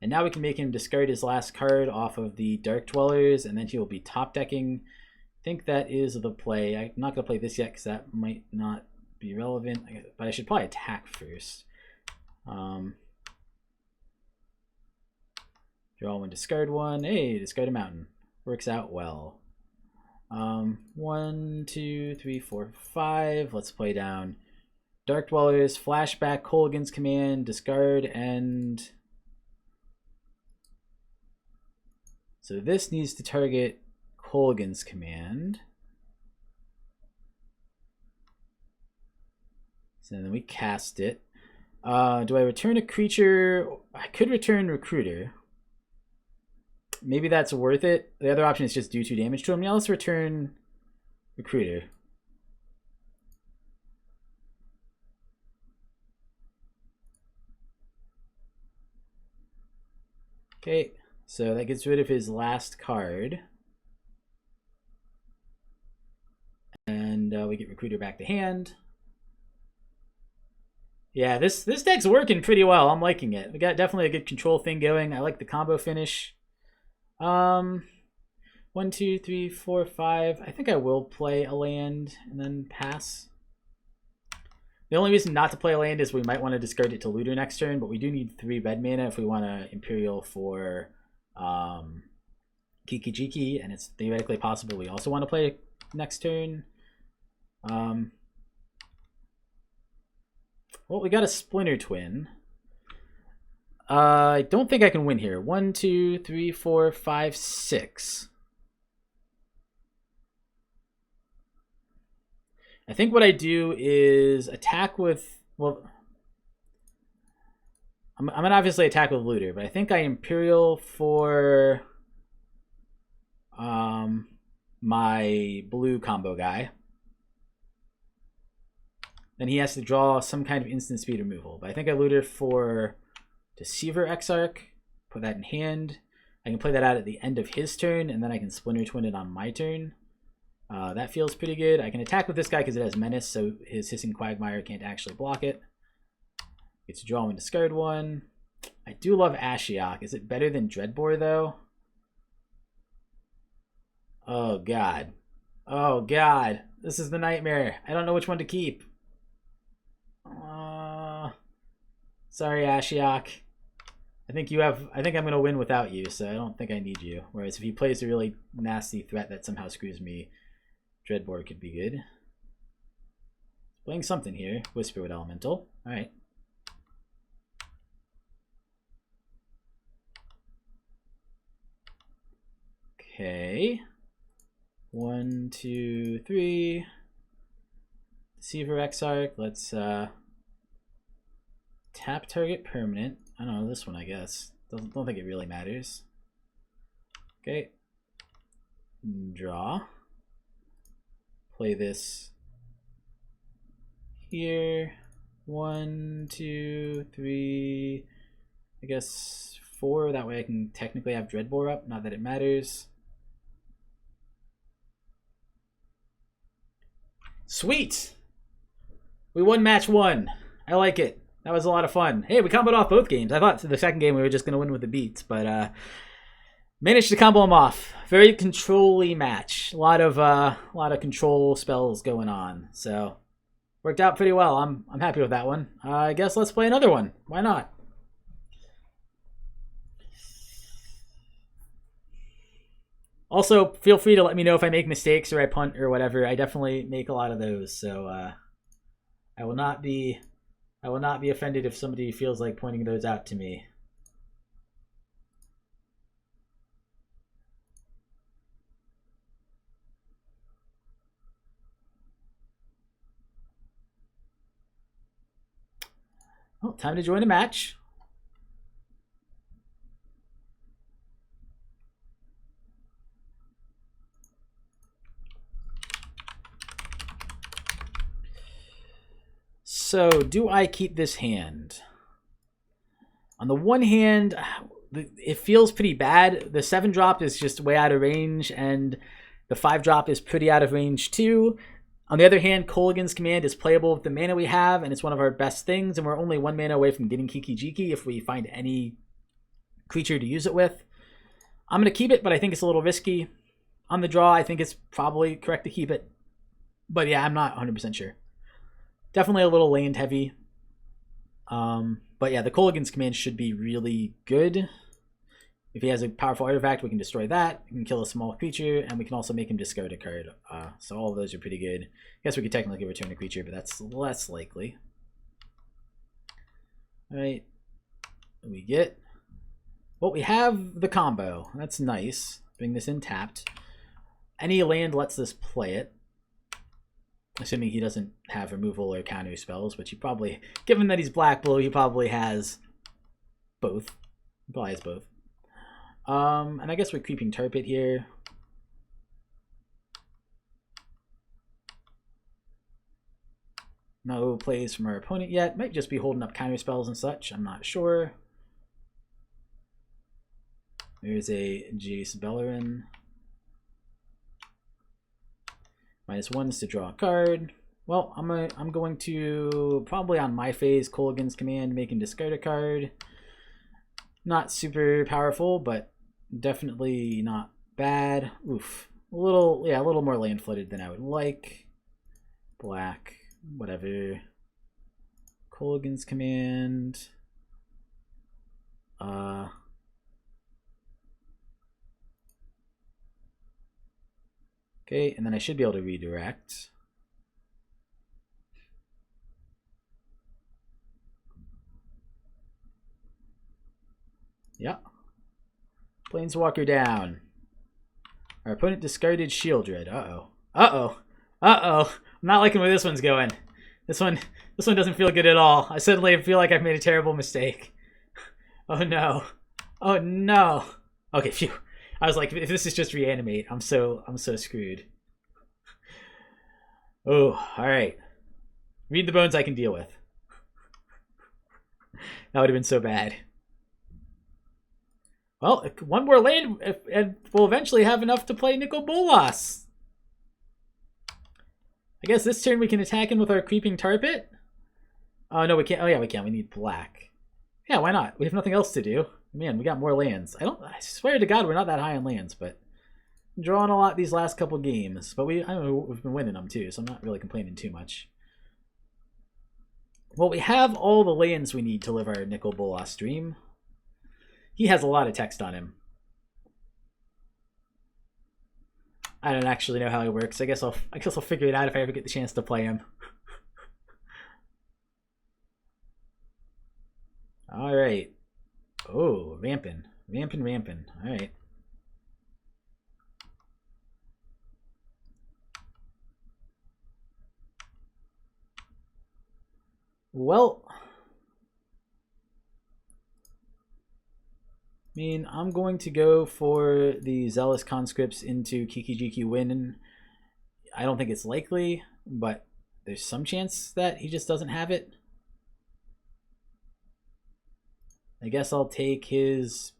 And now we can make him discard his last card off of the Dark Dwellers, and then he will be top decking. I think that is the play. I'm not going to play this yet because that might not be relevant, but I should probably attack first. Draw one, discard one. Hey, discard a mountain. Works out well. 1, 2, 3, 4, 5. Let's play down Dark Dwellers, flashback, Kolaghan's Command, discard, and so this needs to target Kolaghan's Command. So then we cast it. Do I return a creature? I could return Recruiter. Maybe that's worth it. The other option is just do 2 damage to him. Yeah, let's return Recruiter. Okay, so that gets rid of his last card. And we get Recruiter back to hand. Yeah, this deck's working pretty well. I'm liking it. We got definitely a good control thing going. I like the combo finish. 1, 2, 3, 4, 5. I think I will play a land and then pass. The only reason not to play a land is we might want to discard it to Looter next turn, but we do need 3 red mana if we want to Imperial for Kiki Jiki, and it's theoretically possible we also want to play next turn. Well, we got a Splinter Twin. I don't think I can win here. 1, 2, 3, 4, 5, 6. I think what I do is attack with, well, I'm gonna obviously attack with Looter, but I think I Imperial for my blue combo guy. Then he has to draw some kind of instant speed removal. But I think I Looter for Deceiver Exarch, put that in hand. I can play that out at the end of his turn, and then I can Splinter Twin it on my turn. That feels pretty good. I can attack with this guy because it has Menace, so his Hissing Quagmire can't actually block it. Get to draw and discard one. I do love Ashiok. Is it better than Dreadbore, though? Oh, God. Oh, God. This is the nightmare. I don't know which one to keep. Sorry, Ashiok. I think I'm going to win without you, so I don't think I need you. Whereas if he plays a really nasty threat that somehow screws me, Dreadbore could be good. Playing something here. Whisperwood Elemental. Alright. Okay. 1, 2, 3. Deceiver Exarch. Let's tap target permanent. I don't know, this one I guess. Don't think it really matters. Okay. Draw. Play this here. 1, 2, 3. I guess 4. That way I can technically have Dreadbore up. Not that it matters. Sweet! We won match 1. I like it. That was a lot of fun. Hey, we comboed off both games. I thought the second game we were just going to win with the beats, but managed to combo them off. Very control-y match. A lot of control spells going on. So worked out pretty well. I'm happy with that one. I guess let's play another one. Why not? Also, feel free to let me know if I make mistakes or I punt or whatever. I definitely make a lot of those. So I will not be offended if somebody feels like pointing those out to me. Well, time to join a match. So, do I keep this hand? On the one hand, it feels pretty bad. The 7-drop is just way out of range, and the 5-drop is pretty out of range too. On the other hand, Kolaghan's Command is playable with the mana we have, and it's one of our best things, and we're only 1 mana away from getting Kiki-Jiki if we find any creature to use it with. I'm going to keep it, but I think it's a little risky. On the draw, I think it's probably correct to keep it. But yeah, I'm not 100% sure. Definitely a little land heavy. But yeah, the Kolaghan's Command should be really good. If he has a powerful artifact, we can destroy that. We can kill a small creature, and we can also make him discard a card. So all of those are pretty good. I guess we could technically return a creature, but that's less likely. All right. We get... Well, we have the combo. That's nice. Bring this in tapped. Any land lets us play it. Assuming he doesn't have removal or counter spells, which he probably... Given that he's black-blue, he probably has both. He probably has both. And I guess we're Creeping Tar Pit here. No plays from our opponent yet. Might just be holding up counter spells and such. I'm not sure. There's a Jace Beleren. -1 to draw a card. Well, I'm going to probably on my phase Kolaghan's Command make him discard a card. Not super powerful, but definitely not bad. Oof. A little more land flooded than I would like. Black, whatever. Kolaghan's Command. Okay, and then I should be able to redirect. Yeah. Planeswalker down. Our opponent discarded Shieldred. Uh-oh. Uh-oh. Uh-oh. I'm not liking where this one's going. This one doesn't feel good at all. I suddenly feel like I've made a terrible mistake. Oh no. Oh no. Okay, phew. I was like, if this is just reanimate, I'm so screwed. Oh, all right. Read the bones I can deal with. That would have been so bad. Well, one more land, and we'll eventually have enough to play Nicol Bolas. I guess this turn we can attack him with our Creeping Tar Pit. Oh no, we can't. Oh yeah, we can. We need black. Yeah, why not? We have nothing else to do. Man, we got more lands. I swear to God, we're not that high on lands, but I'm drawing a lot these last couple games. But I don't know, we've been winning them too, so I'm not really complaining too much. Well, we have all the lands we need to live our Nicol Bolas stream. He has a lot of text on him. I don't actually know how he works. I guess I'll figure it out if I ever get the chance to play him. All right. Oh, ramping. All right. Well, I mean, I'm going to go for the Zealous Conscripts into Kiki-Jiki win. I don't think it's likely, but there's some chance that he just doesn't have it. I guess I'll take his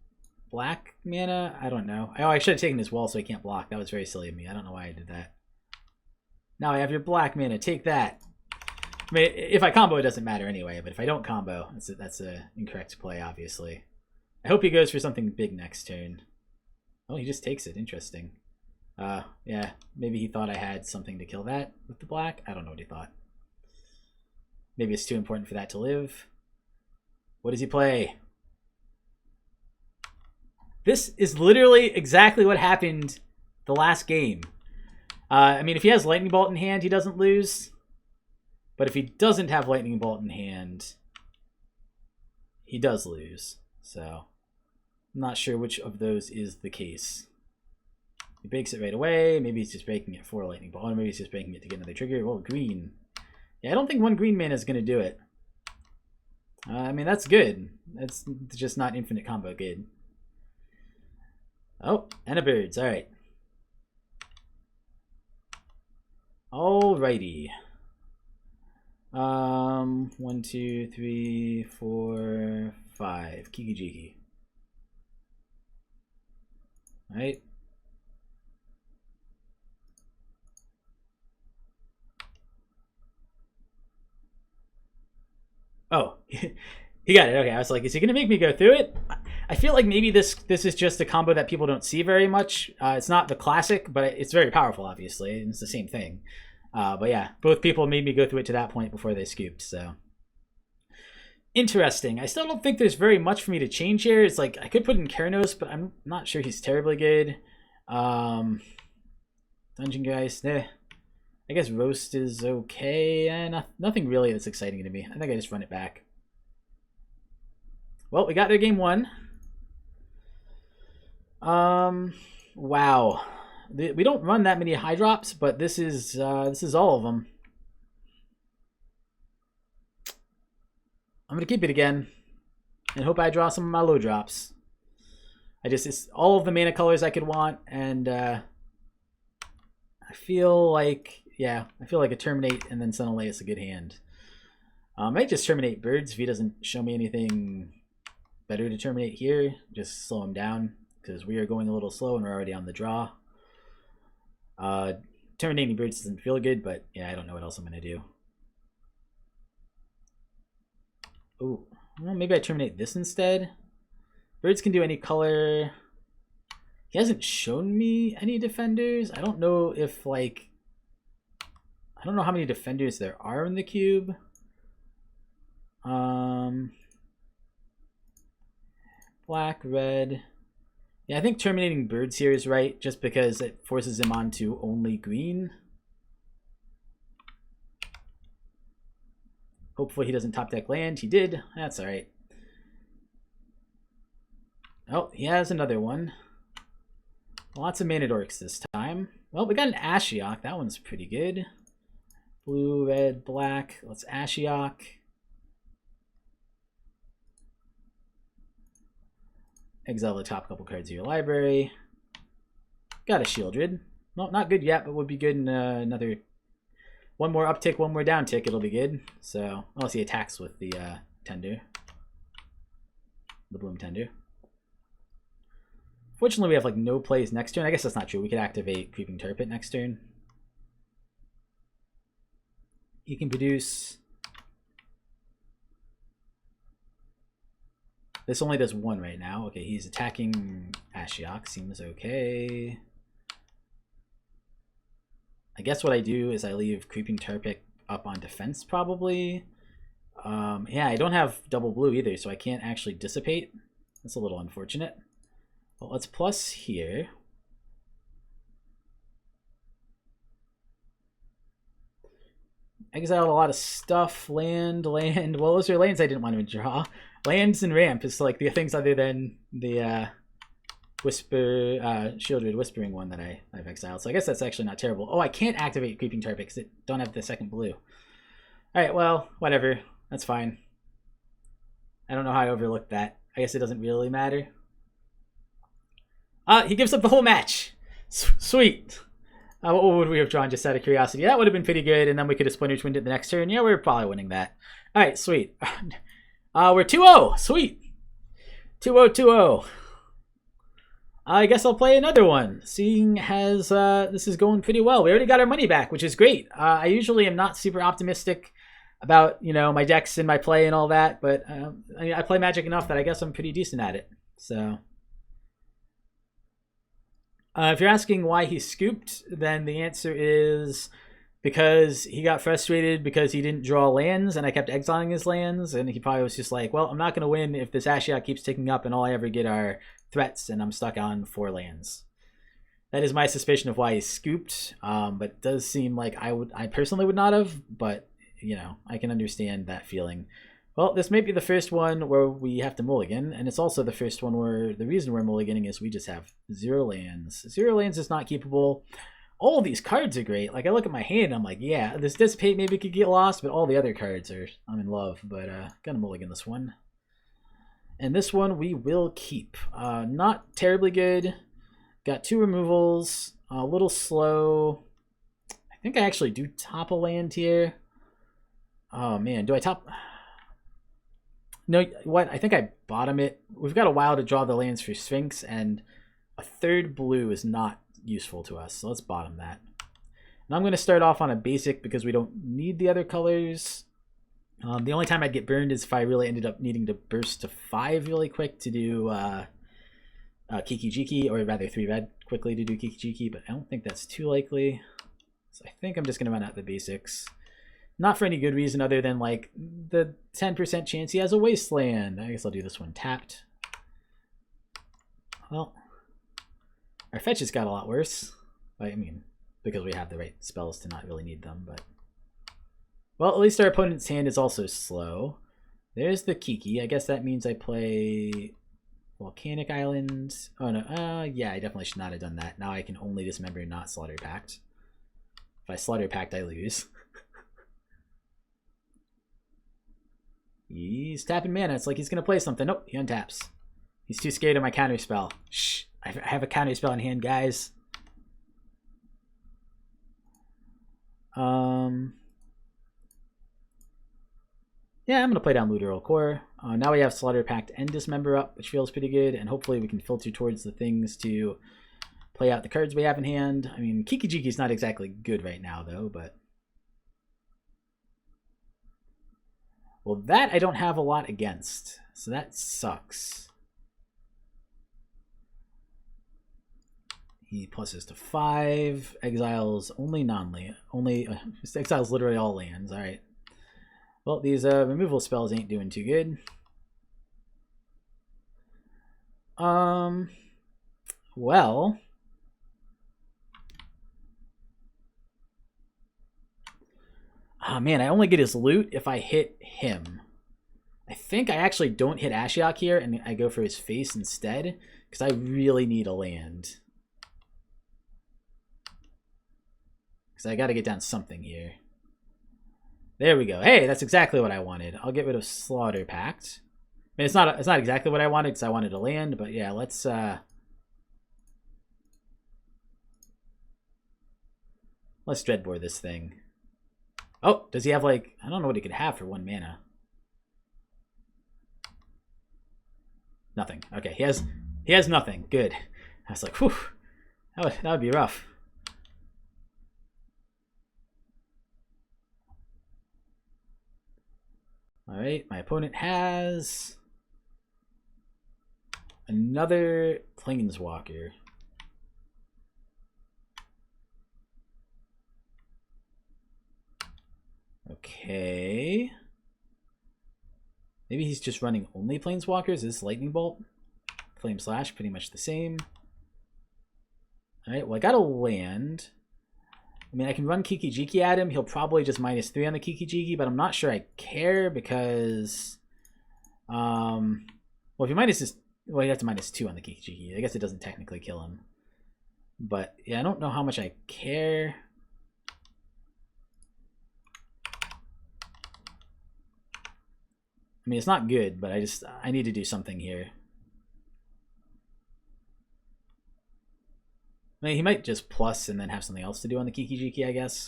black mana. I don't know. Oh, I should have taken his wall so he can't block. That was very silly of me. I don't know why I did that. Now I have your black mana. Take that. I mean, if I combo, it doesn't matter anyway. But if I don't combo, that's a incorrect play, obviously. I hope he goes for something big next turn. Oh, he just takes it. Interesting. Yeah, maybe he thought I had something to kill that with the black. I don't know what he thought. Maybe it's too important for that to live. What does he play? This is literally exactly what happened the last game. I mean, if he has Lightning Bolt in hand, he doesn't lose. But if he doesn't have Lightning Bolt in hand, he does lose. So, I'm not sure which of those is the case. He breaks it right away. Maybe he's just breaking it for Lightning Bolt. Or maybe he's just breaking it to get another trigger. Well, green. Yeah, I don't think one green mana is going to do it. I mean, that's good. That's just not infinite combo good. Oh, and a birds. All right. Alrighty. 1, 2, 3, 4, 5. Kiki jiki. All right. Oh, he got it. Okay, I was like, is he gonna make me go through it? I feel like maybe this is just a combo that people don't see very much. It's not the classic, but it's very powerful, obviously, and it's the same thing. But yeah, both people made me go through it to that point before they scooped, so. Interesting. I still don't think there's very much for me to change here. It's like, I could put in Keranos, but I'm not sure he's terribly good. Dungeon Geist, I guess Roast is okay, and nothing really that's exciting to me. I think I just run it back. Well, we got their game 1. Wow. We don't run that many high drops, but this is all of them. I'm gonna keep it again, and hope I draw some of my low drops. It's all of the mana colors I could want, and I feel like a Terminate and then Sunlight is a good hand. I might just Terminate Birds if he doesn't show me anything better to Terminate here. Just slow him down, because we are going a little slow and we're already on the draw. Terminating Birds doesn't feel good, but yeah, I don't know what else I'm going to do. Ooh, well, maybe I Terminate this instead. Birds can do any color. He hasn't shown me any defenders. I don't know if, like, I don't know how many defenders there are in the cube. Black, red. Yeah, I think Terminating Birds here is right, just because it forces him onto only green. Hopefully he doesn't top deck land. He did. That's all right. Oh, he has another one. Lots of mana dorks this time. Well, we got an Ashiok. That one's pretty good. Blue, red, black. Let's Ashiok. Exile the top couple cards of your library. Got a Shieldred. Well, not good yet, but would be good in another... One more uptick, one more downtick, it'll be good. So, unless he attacks with the Tender. The Bloom Tender. Fortunately, we have like no plays next turn. I guess that's not true. We could activate Creeping Turpet next turn. He can produce... This only does 1 right now. Okay, he's attacking Ashiok. Seems okay. I guess what I do is I leave Creeping Turpet up on defense, probably. Yeah, I don't have double blue either, so I can't actually dissipate. That's a little unfortunate. Well, let's plus here. Exiled a lot of stuff. Land. Well, those are lands I didn't want to draw. Lands and ramp is like the things other than the Shieldred Whispering one that I've exiled. So I guess that's actually not terrible. Oh, I can't activate Creeping Turpet because it don't have the second blue. Alright, well, whatever. That's fine. I don't know how I overlooked that. I guess it doesn't really matter. He gives up the whole match. Sweet. What would we have drawn just out of curiosity? That would have been pretty good, and then we could have Splinter Twinned it the next turn. Yeah, we're probably winning that. Alright, sweet. We're 2-0. Sweet. 2-0, 2-0. I guess I'll play another one, seeing as this is going pretty well. We already got our money back, which is great. I usually am not super optimistic about, you know, my decks and my play and all that, but I play Magic enough that I guess I'm pretty decent at it. So, if you're asking why he scooped, then the answer is because he got frustrated because he didn't draw lands and I kept exiling his lands, and he probably was just like, well, I'm not going to win if this Ashiok keeps ticking up and all I ever get are threats and I'm stuck on 4 lands. That is my suspicion of why he scooped, but it does seem like I personally would not have, but you know, I can understand that feeling. Well, this may be the first one where we have to mulligan, and it's also the first one where the reason we're mulliganing is we just have 0 lands. 0 lands is not keepable. all these cards are great. Like I look at my hand, I'm like, yeah, this Dissipate maybe could get lost, but all the other cards are I'm in love. But gonna mulligan this one. And this one we will keep. Not terribly good. Got 2 removals. A little slow. I think I actually do top a land here. Oh man, do I top? No, what? I think I bottom it. We've got a while to draw the lands for Sphinx, and a 3rd blue is not useful to us. So let's bottom that. And I'm going to start off on a basic because we don't need the other colors. The only time I'd get burned is if I really ended up needing to burst to 5 really quick to do Kiki Jiki, or rather 3 red quickly to do Kiki Jiki, but I don't think that's too likely. So I think I'm just going to run out the basics. Not for any good reason other than like the 10% chance he has a wasteland. I guess I'll do this one tapped. Well, our fetch has got a lot worse. I mean, because we have the right spells to not really need them, but... Well, at least our opponent's hand is also slow. There's the Kiki. I guess that means I play Volcanic Island. Oh no, yeah, I definitely should not have done that. Now I can only dismember, not Slaughter Pact. If I Slaughter Pact, I lose. He's tapping mana. It's like he's going to play something. Nope, he untaps. He's too scared of my counter spell. Shh, I have a counter spell in hand, guys. Yeah, I'm going to play down Looter Core. Now we have Slaughter Pact and Dismember up, which feels pretty good, and hopefully we can filter towards the things to play out the cards we have in hand. I mean, Kiki Jiki is not exactly good right now, though, but... Well, that I don't have a lot against, so that sucks. He pluses to 5, exiles only non-land, exiles literally all lands. All right. Well, these removal spells ain't doing too good. Well, oh man, I only get his loot if I hit him. I think I actually don't hit Ashiok here and I go for his face instead because I really need a land. Because I got to get down something here. There we go. Hey, that's exactly what I wanted. I'll get rid of Slaughter Pact. I mean, it's not exactly what I wanted because I wanted a land, but yeah, let's dreadbore this thing. Oh, does he have like, I don't know what he could have for 1 mana. Nothing. Okay, he has nothing. Good. I was like, whew, that would be rough. All right, my opponent has another Planeswalker. Okay. Maybe he's just running only Planeswalkers. Is this Lightning Bolt? Flame Slash, pretty much the same. Alright, well I got a land. I mean, I can run Kiki Jiki at him. He'll probably just -3 on the Kiki Jiki, but I'm not sure I care because... well, if he minuses... Well, he has to -2 on the Kiki Jiki. I guess it doesn't technically kill him. But, yeah, I don't know how much I care. I mean, it's not good, but I need to do something here. I mean, he might just plus and then have something else to do on the Kiki Jiki, I guess.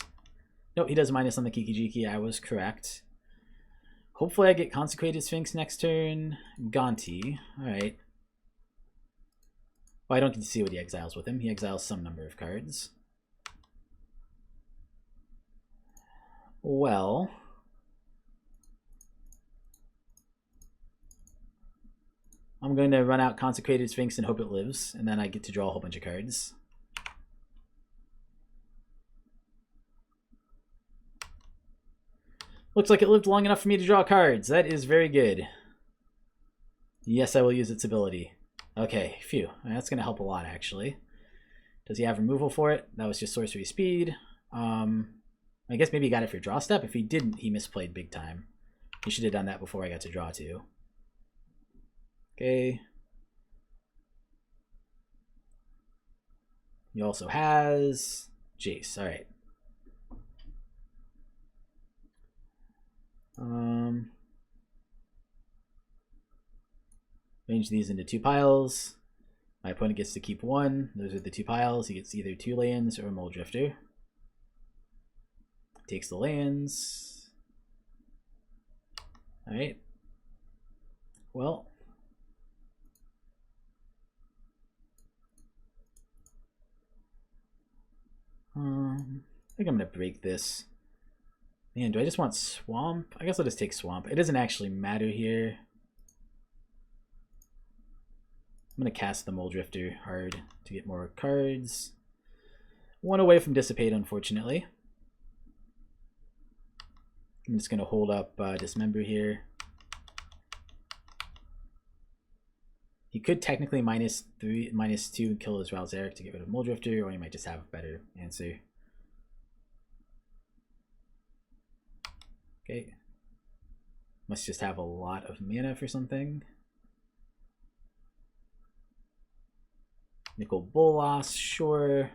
No, he does minus on the Kiki Jiki. I was correct. Hopefully I get Consecrated Sphinx next turn. Gonti. Alright. Well, I don't get to see what he exiles with him. He exiles some number of cards. Well... I'm going to run out Consecrated Sphinx and hope it lives, and then I get to draw a whole bunch of cards. Looks like it lived long enough for me to draw cards. That is very good. Yes, I will use its ability. Okay, phew. That's going to help a lot, actually. Does he have removal for it? That was just sorcery speed. I guess maybe he got it for draw step. If he didn't, he misplayed big time. He should have done that before I got to draw 2. Okay. He also has Jace. All right. Arrange these into 2 piles. My opponent gets to keep 1. Those are the 2 piles. He gets either 2 lands or a Mole Drifter. Takes the lands. All right. Well. I think I'm going to break this. Man, do I just want Swamp? I guess I'll just take Swamp. It doesn't actually matter here. I'm going to cast the Mole Drifter hard to get more cards. 1 away from Dissipate, unfortunately. I'm just going to hold up Dismember here. He could technically -3, -2 and kill his Ralzeric to get rid of Mole Drifter, or he might just have a better answer. Okay. Must just have a lot of mana for something. Nicol Bolas, sure.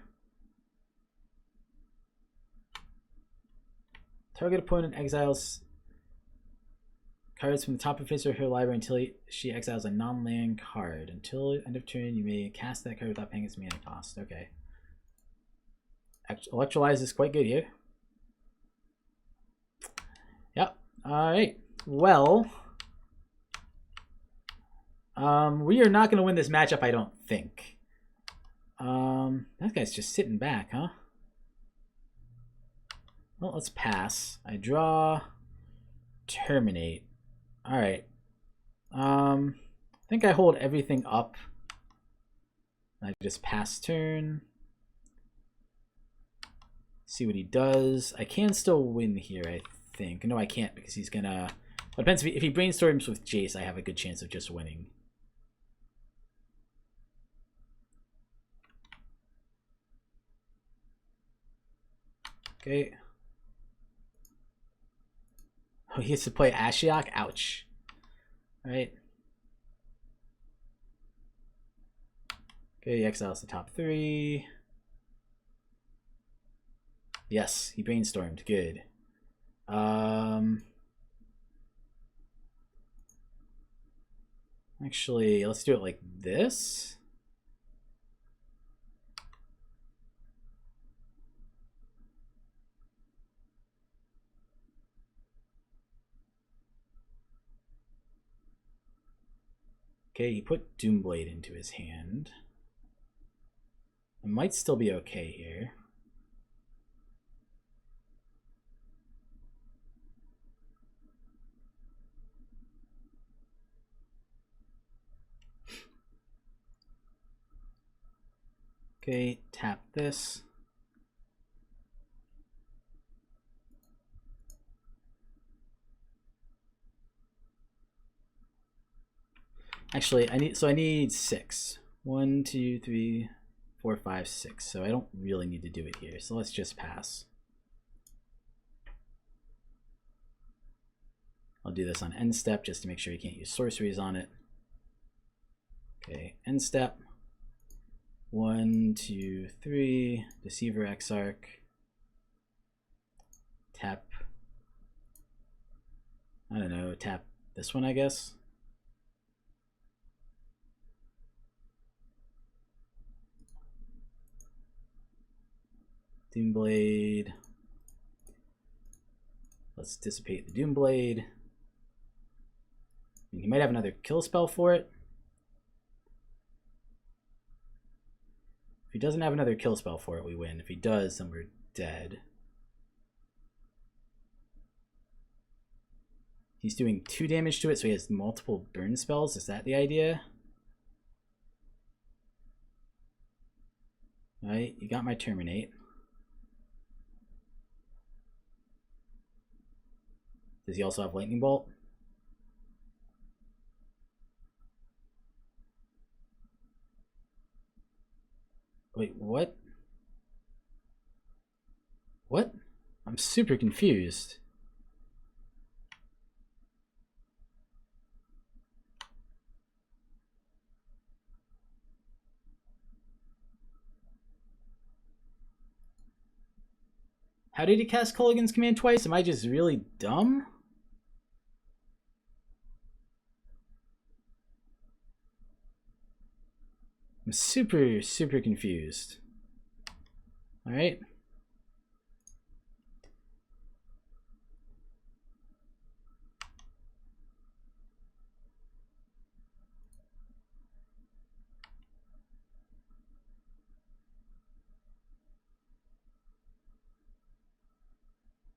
Target opponent exiles cards from the top of his or her library until she exiles a non-land card. Until end of turn, you may cast that card without paying its mana cost. Okay. Electrolyze is quite good here. Yep. Alright. Well, we are not going to win this matchup, I don't think. That guy's just sitting back, huh? Well, let's pass. I draw, terminate. All right. I think I hold everything up. I just pass turn. See what he does. I can still win here, I think. No, I can't because he's gonna. Well, it depends if he brainstorms with Jace. I have a good chance of just winning. Okay. Oh, he has to play Ashiok? Ouch. Alright. Okay, he exiles the top 3. Yes, he brainstormed. Good. Actually, let's do it like this. Okay, he put Doomblade into his hand. It might still be okay here. Okay, tap this. Actually, I need 6. 1, 2, 3, 4, 5, 6. So I don't really need to do it here. So let's just pass. I'll do this on end step just to make sure you can't use sorceries on it. Okay, end step. 1, 2, 3. Deceiver Exarch. Tap. I don't know, tap this one, I guess. Doomblade. Let's dissipate the Doomblade. I mean, he might have another kill spell for it. If he doesn't have another kill spell for it, we win. If he does, then we're dead. He's doing 2 damage to it, so he has multiple burn spells. Is that the idea? Alright, you got my terminate. Does he also have lightning bolt? Wait, what? What? I'm super confused. How did he cast Culligan's Command twice? Am I just really dumb? I'm super, super confused. All right.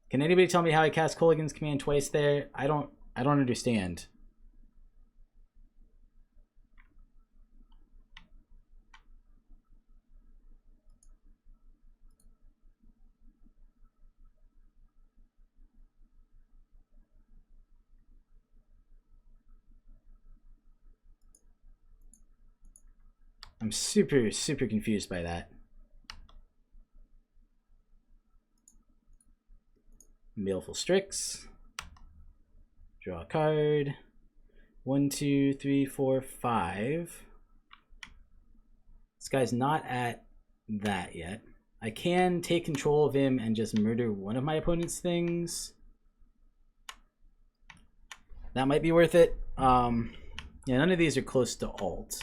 Can anybody tell me how I cast Culligan's Command twice there? I don't understand. I'm super, super confused by that. Baleful Strix. Draw a card. 1, 2, 3, 4, 5. This guy's not at that yet. I can take control of him and just murder one of my opponent's things. That might be worth it. Yeah, none of these are close to alt.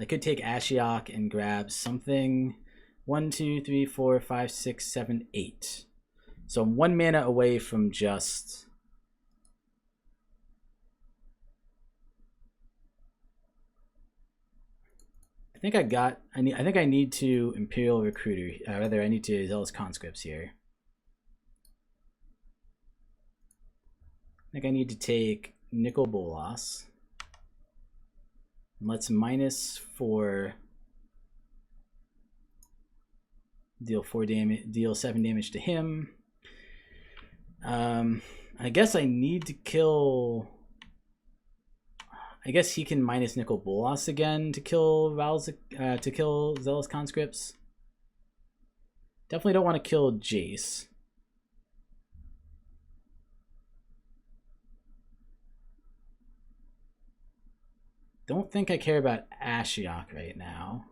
I could take Ashiok and grab something. 1, 2, 3, 4, 5, 6, 7, 8. So I'm 1 mana away from just... I think I need to Imperial Recruiter. Rather, I need to Zealous Conscripts here. I think I need to take Nicol Bolas. Let's -4. Deal 4 damage. Deal 7 damage to him. I guess I need to kill. I guess he can minus Nicol Bolas again to kill Zealous Conscripts. Definitely don't want to kill Jace. Don't think I care about Ashiok right now.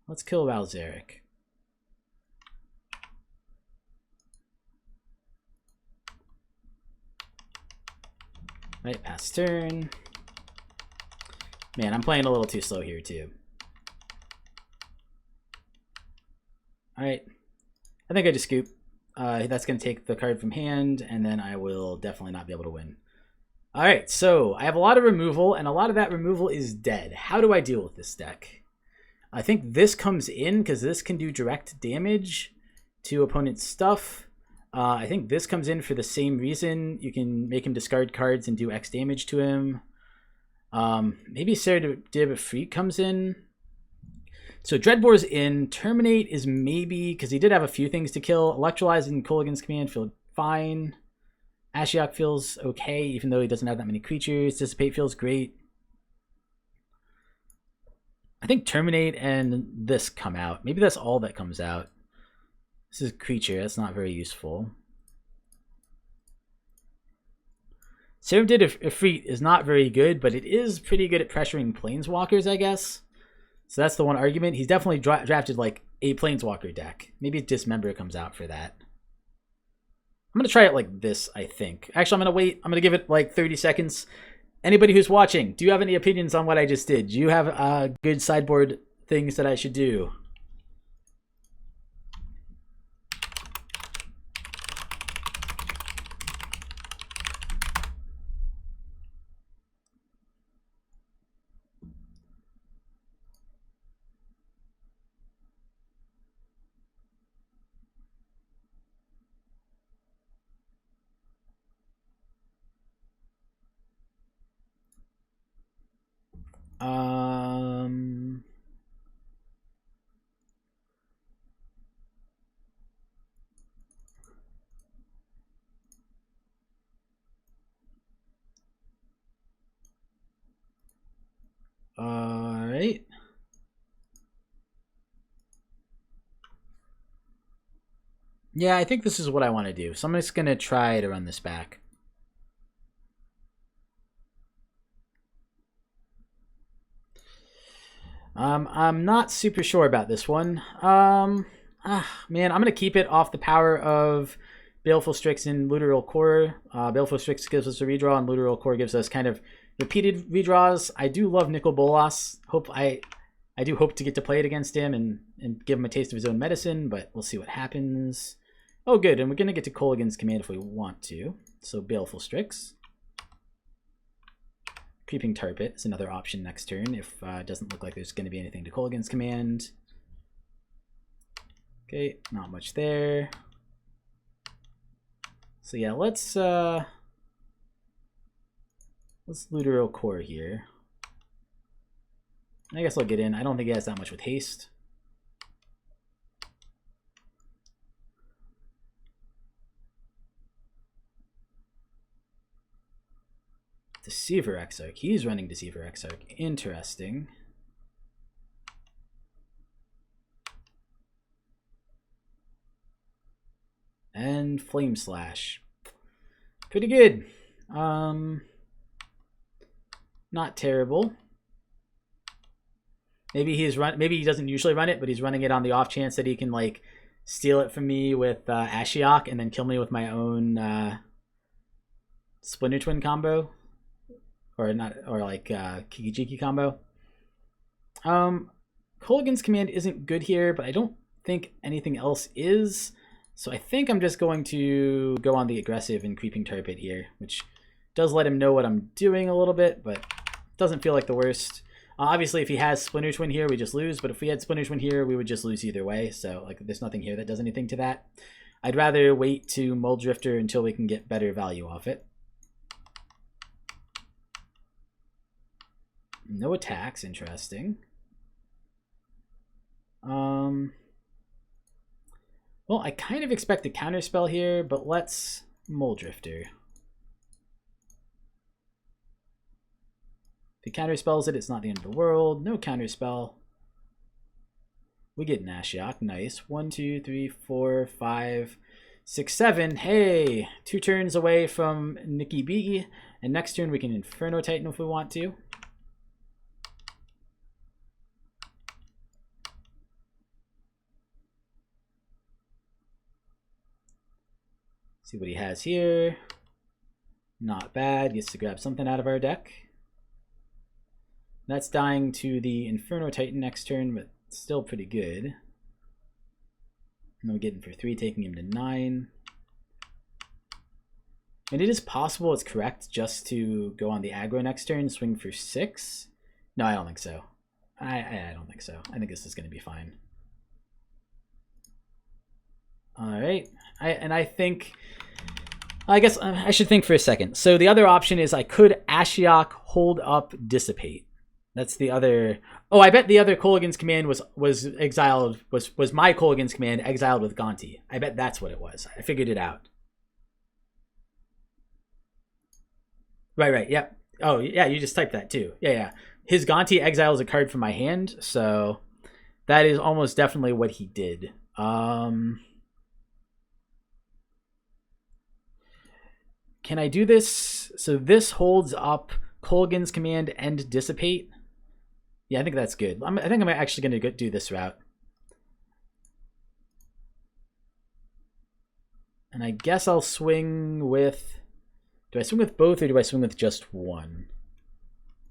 Let's kill Valzeric. Right, pass turn. Man, I'm playing a little too slow here too. Alright. I think I just scoop. That's going to take the card from hand, and then I will definitely not be able to win. Alright, so I have a lot of removal, and a lot of that removal is dead. How do I deal with this deck? I think this comes in because this can do direct damage to opponent's stuff. I think this comes in for the same reason. You can make him discard cards and do X damage to him. Maybe Serendib Freak comes in. So Dreadbore's in. Terminate is maybe, because he did have a few things to kill. Electrolyze and Culligan's Command feel fine. Ashiok feels okay, even though he doesn't have that many creatures. Dissipate feels great. I think Terminate and this come out. Maybe that's all that comes out. This is a creature. That's not very useful. Serendib Efreet is not very good, but it is pretty good at pressuring Planeswalkers, I guess. So that's the one argument. He's definitely drafted like a Planeswalker deck. Maybe Dismember comes out for that. I'm going to try it like this, I think. Actually, I'm going to wait. I'm going to give it like 30 seconds. Anybody who's watching, do you have any opinions on what I just did? Do you have good sideboard things that I should do? All right. Yeah, I think this is what I want to do. So I'm just going to try to run this back. I'm not super sure about this one. Man, I'm gonna keep it off the power of Baleful Strix and Literal Core. Baleful Strix gives us a redraw, and Literal Core gives us kind of repeated redraws. I do love Nicol Bolas. I do hope to get to play it against him and give him a taste of his own medicine, but we'll see what happens. Oh, good, and we're gonna get to Kolaghan's command if we want to. So Baleful Strix. Creeping Tarpit is another option next turn if it doesn't look like there's going to be anything to Kolaghan's command. Okay, not much there. So yeah, let's Literal Core here. I guess I'll get in. I don't think he has that much with haste. Deceiver Exarch. He's running Deceiver Exarch. Interesting. And Flame Slash. Pretty good. Not terrible. Maybe maybe he doesn't usually run it, but he's running it on the off chance that he can like steal it from me with Ashiok and then kill me with my own Splinter Twin combo. Or not, or like Kiki-Jiki combo. Kolaghan's command isn't good here, but I don't think anything else is. So I think I'm just going to go on the aggressive and Creeping Tarpit here, which does let him know what I'm doing a little bit, but doesn't feel like the worst. Obviously, if he has Splinter Twin here, we just lose. But if we had Splinter Twin here, we would just lose either way. So like, there's nothing here that does anything to that. I'd rather wait to Mold Drifter until we can get better value off it. No attacks, interesting. Well, I kind of expect a counterspell here, but let's Mold Drifter. If he counterspells it, it's not the end of the world. No counterspell. We get an Ashiok. Nice. 1, 2, 3, 4, 5, 6, 7. Hey! 2 turns away from Nikki B. And next turn we can Inferno Titan if we want to. See what he has here. Not bad. Gets to grab something out of our deck. That's dying to the Inferno Titan next turn, but still pretty good. And then we get him for 3, taking him to 9. And it is possible it's correct just to go on the aggro next turn, swing for 6. No, I don't think so. I don't think so. I think this is going to be fine. All right. I guess I should think for a second. So the other option is I could Ashiok, Hold Up, Dissipate. That's the other. Oh, I bet the other Kolaghan's command was exiled. Was my Kolaghan's command exiled with Gonti? I bet that's what it was. I figured it out. Right. Yep. Oh, yeah. You just typed that too. Yeah. His Gonti exiles a card from my hand, so that is almost definitely what he did. Can I do this? So this holds up Kolaghan's command and Dissipate. Yeah, I think that's good. I think I'm actually going to do this route. And I guess I'll swing with... Do I swing with both or do I swing with just one?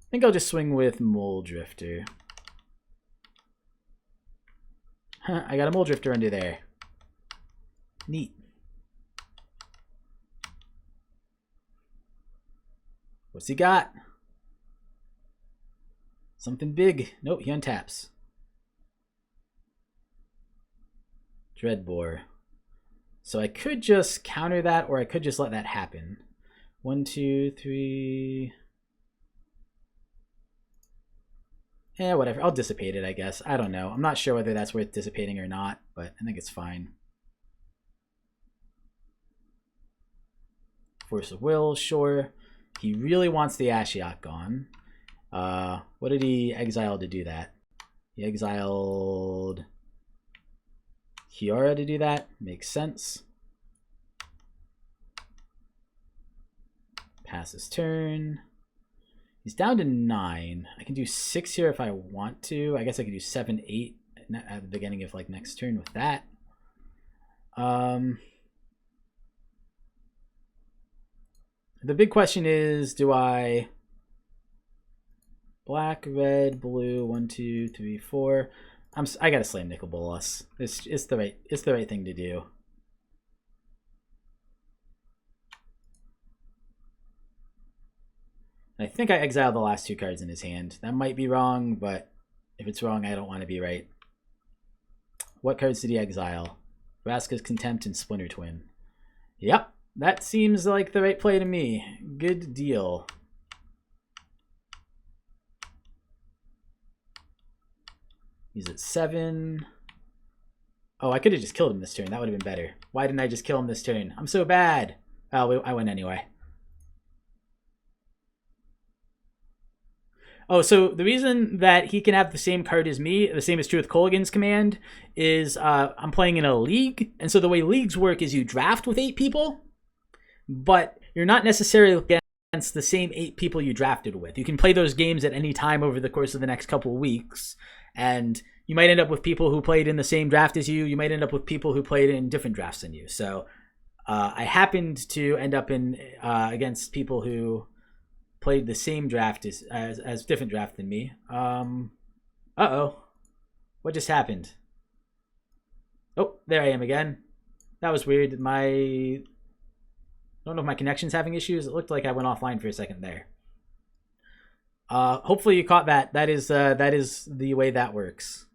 I think I'll just swing with Mold Drifter. I got a Mold Drifter under there. Neat. What's he got? Something big. Nope, he untaps. Dreadbore. So I could just counter that, or I could just let that happen. 1, 2, 3. Yeah, whatever. I'll dissipate it, I guess. I don't know. I'm not sure whether that's worth dissipating or not, but I think it's fine. Force of Will, sure. He really wants the Ashiok gone. What did he exile to do that? He exiled Kiora to do that. Makes sense. Pass his turn. He's down to 9. I can do 6 here if I want to. I guess I could do 7, 8 at the beginning of like next turn with that. The big question is, do I black, red, blue, 1, 2, 3, 4. I gotta slam Nicol Bolas. It's the right thing to do. I think I exiled the last 2 cards in his hand. That might be wrong, but if it's wrong, I don't want to be right. What cards did he exile? Vraska's Contempt and Splinter Twin. Yep, that seems like the right play to me. Good deal. He's at 7. Oh, I could have just killed him this turn. That would have been better. Why didn't I just kill him this turn? I'm so bad. Oh, I win anyway. Oh, so the reason that he can have the same card as me, the same is true with Kolaghan's Command, is I'm playing in a league. And so the way leagues work is you draft with 8 people, but you're not necessarily against the same 8 people you drafted with. You can play those games at any time over the course of the next couple of weeks. And you might end up with people who played in the same draft as you. You might end up with people who played in different drafts than you. So I happened to end up in against people who played the same draft as different draft than me. Uh-oh. What just happened? Oh, there I am again. That was weird. I don't know if my connection's having issues. It looked like I went offline for a second there. Hopefully you caught that. That is the way that works.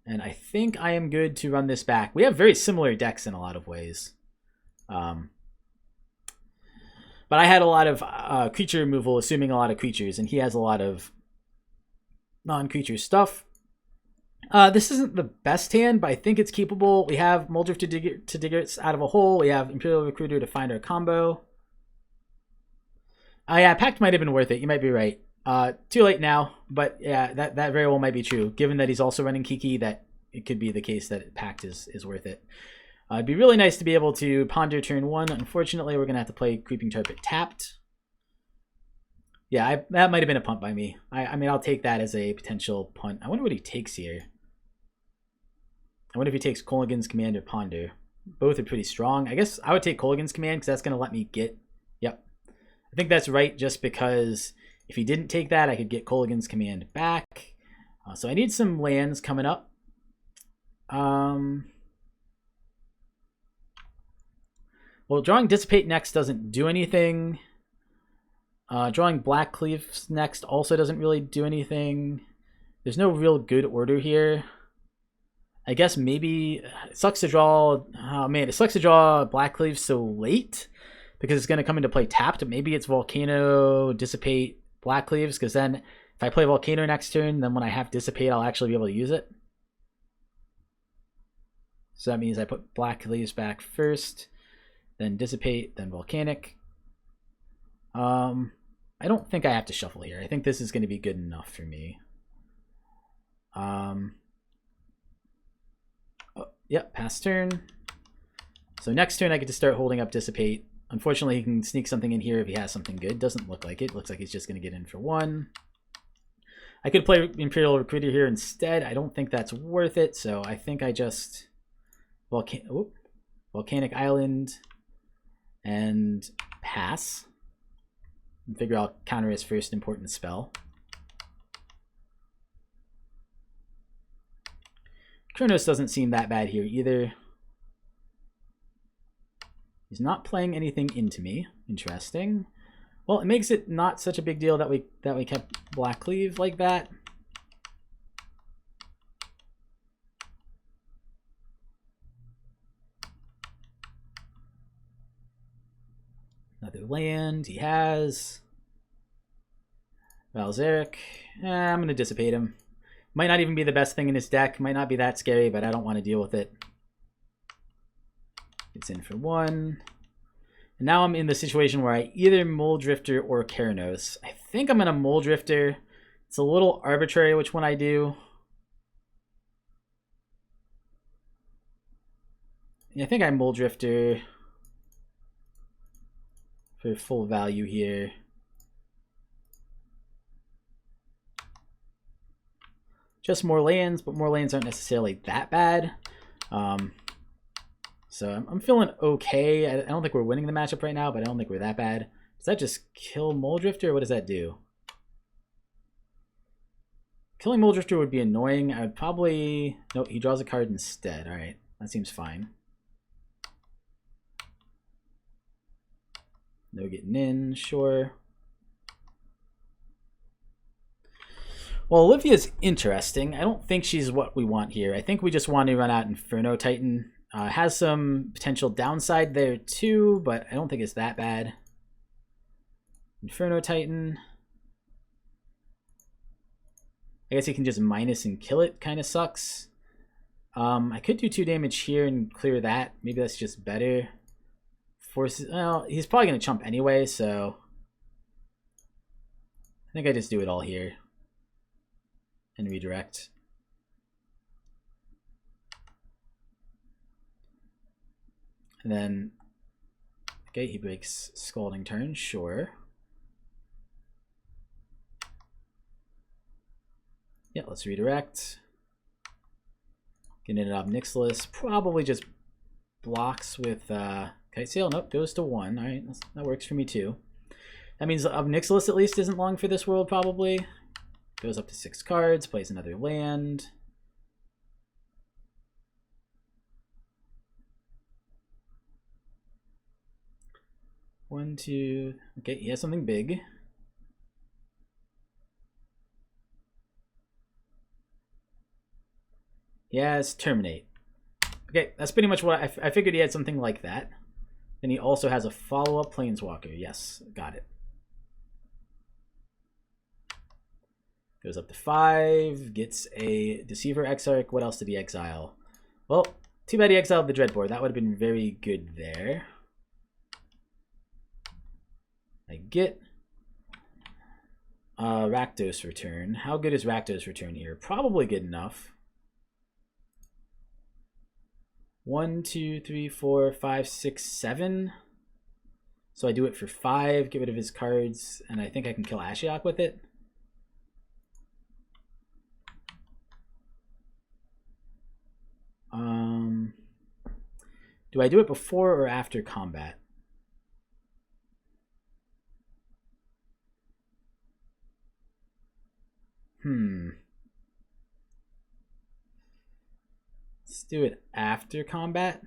And I think I am good to run this back. We have very similar decks in a lot of ways. But I had a lot of creature removal, assuming a lot of creatures, and he has a lot of non-creature stuff. This isn't the best hand, but I think it's keepable. We have Muldrift to Digger's out of a hole. We have Imperial Recruiter to find our combo. Yeah, Pact might have been worth it. You might be right. Too late now, but yeah, that very well might be true. Given that he's also running Kiki, that it could be the case that Pact is worth it. It'd be really nice to be able to ponder turn 1. Unfortunately, we're going to have to play Creeping Target tapped. Yeah, that might have been a punt by me. I mean, I'll take that as a potential punt. I wonder what he takes here. I wonder if he takes Kolaghan's Command or Ponder. Both are pretty strong. I guess I would take Kolaghan's Command because that's going to let me get... Yep. I think that's right just because if he didn't take that, I could get Kolaghan's Command back. So I need some lands coming up. Well, drawing Dissipate next doesn't do anything. Drawing Black Cleaves next also doesn't really do anything. There's no real good order here. I guess maybe it sucks to draw... Oh man, it sucks to draw Black Cleaves so late because it's going to come into play tapped. Maybe it's Volcano, Dissipate, Black Cleaves, because then if I play Volcano next turn, then when I have Dissipate, I'll actually be able to use it. So that means I put Black Cleaves back first, then Dissipate, then Volcanic. I don't think I have to shuffle here. I think this is going to be good enough for me. Yep, pass turn. So next turn I get to start holding up Dissipate. Unfortunately, he can sneak something in here if he has something good. Doesn't look like it. Looks like he's just going to get in for 1. I could play Imperial Recruiter here instead. I don't think that's worth it, so I think I just... Volcanic Island and pass. And figure I'll counter his first important spell. Kronos doesn't seem that bad here either. He's not playing anything into me. Interesting. Well, it makes it not such a big deal that we kept Black Cleave like that. Another land he has. Valzeric. I'm going to Dissipate him. Might not even be the best thing in his deck. Might not be that scary, but I don't want to deal with it. It's in for 1. And now I'm in the situation where I either Muldrifter or Keranos. I think I'm going to Muldrifter. It's a little arbitrary which one I do. I think I Muldrifter for full value here. just more lands, but more lands aren't necessarily that bad. So I'm feeling okay. I don't think we're winning the matchup right now, but I don't think we're that bad. Does that just kill Mole Drifter, or what does that do? Killing Mole Drifter would be annoying. I would probably... Nope, he draws a card instead. All right, that seems fine. No getting in, sure. Well, Olivia's interesting. I don't think she's what we want here. I think we just want to run out Inferno Titan. Has some potential downside there too, but I don't think it's that bad. Inferno Titan. I guess he can just minus and kill it. Kind of sucks. I could do 2 damage here and clear that. Maybe that's just better. Forces. Well, he's probably going to chump anyway, so I think I just do it all here and redirect. And then, okay, he breaks Scalding Turn, sure. Yeah, let's redirect. Getting it up Nixilis. Probably just blocks with Kite Sail. Nope, goes to 1. All right, that works for me too. That means Nixilis at least isn't long for this world, probably. Goes up to 6 cards, plays another land. One, two. Okay, he has something big. He has Terminate. Okay, that's pretty much what I figured he had something like that. Then he also has a follow-up Planeswalker. Yes, got it. Goes up to 5, gets a Deceiver Exarch. What else did he exile? Well, too bad he exiled the Dreadbore. That would have been very good there. I get Rakdos Return. How good is Rakdos Return here? Probably good enough. 1, 2, 3, 4, 5, 6, 7. So I do it for 5, get rid of his cards, and I think I can kill Ashiok with it. Do I do it before or after combat? Let's do it after combat.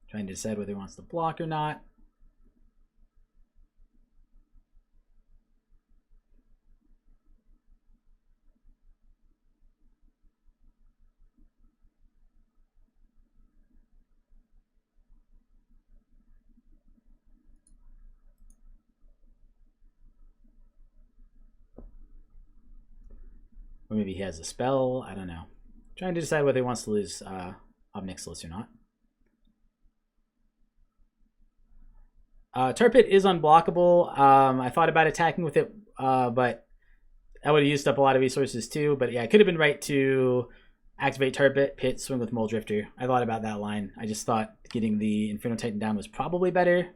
Trying to decide whether he wants to block or not. Or maybe he has a spell. I don't know. Trying to decide whether he wants to lose Nixilis or not. Turpit is unblockable. I thought about attacking with it, but I would have used up a lot of resources too. But yeah, it could have been right to activate Turpit, pit, swing with Mole Drifter. I thought about that line. I just thought getting the Inferno Titan down was probably better.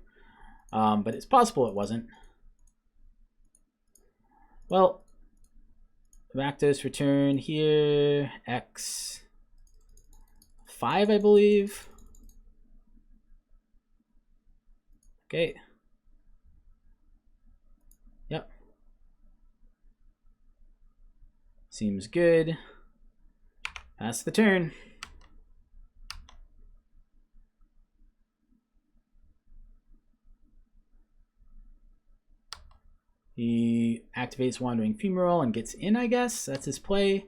But it's possible it wasn't. Well, Rakdos Return here. X5, I believe. Okay. Yep. Seems good. Pass the turn. He activates Wandering Fumarole and gets in, I guess. That's his play.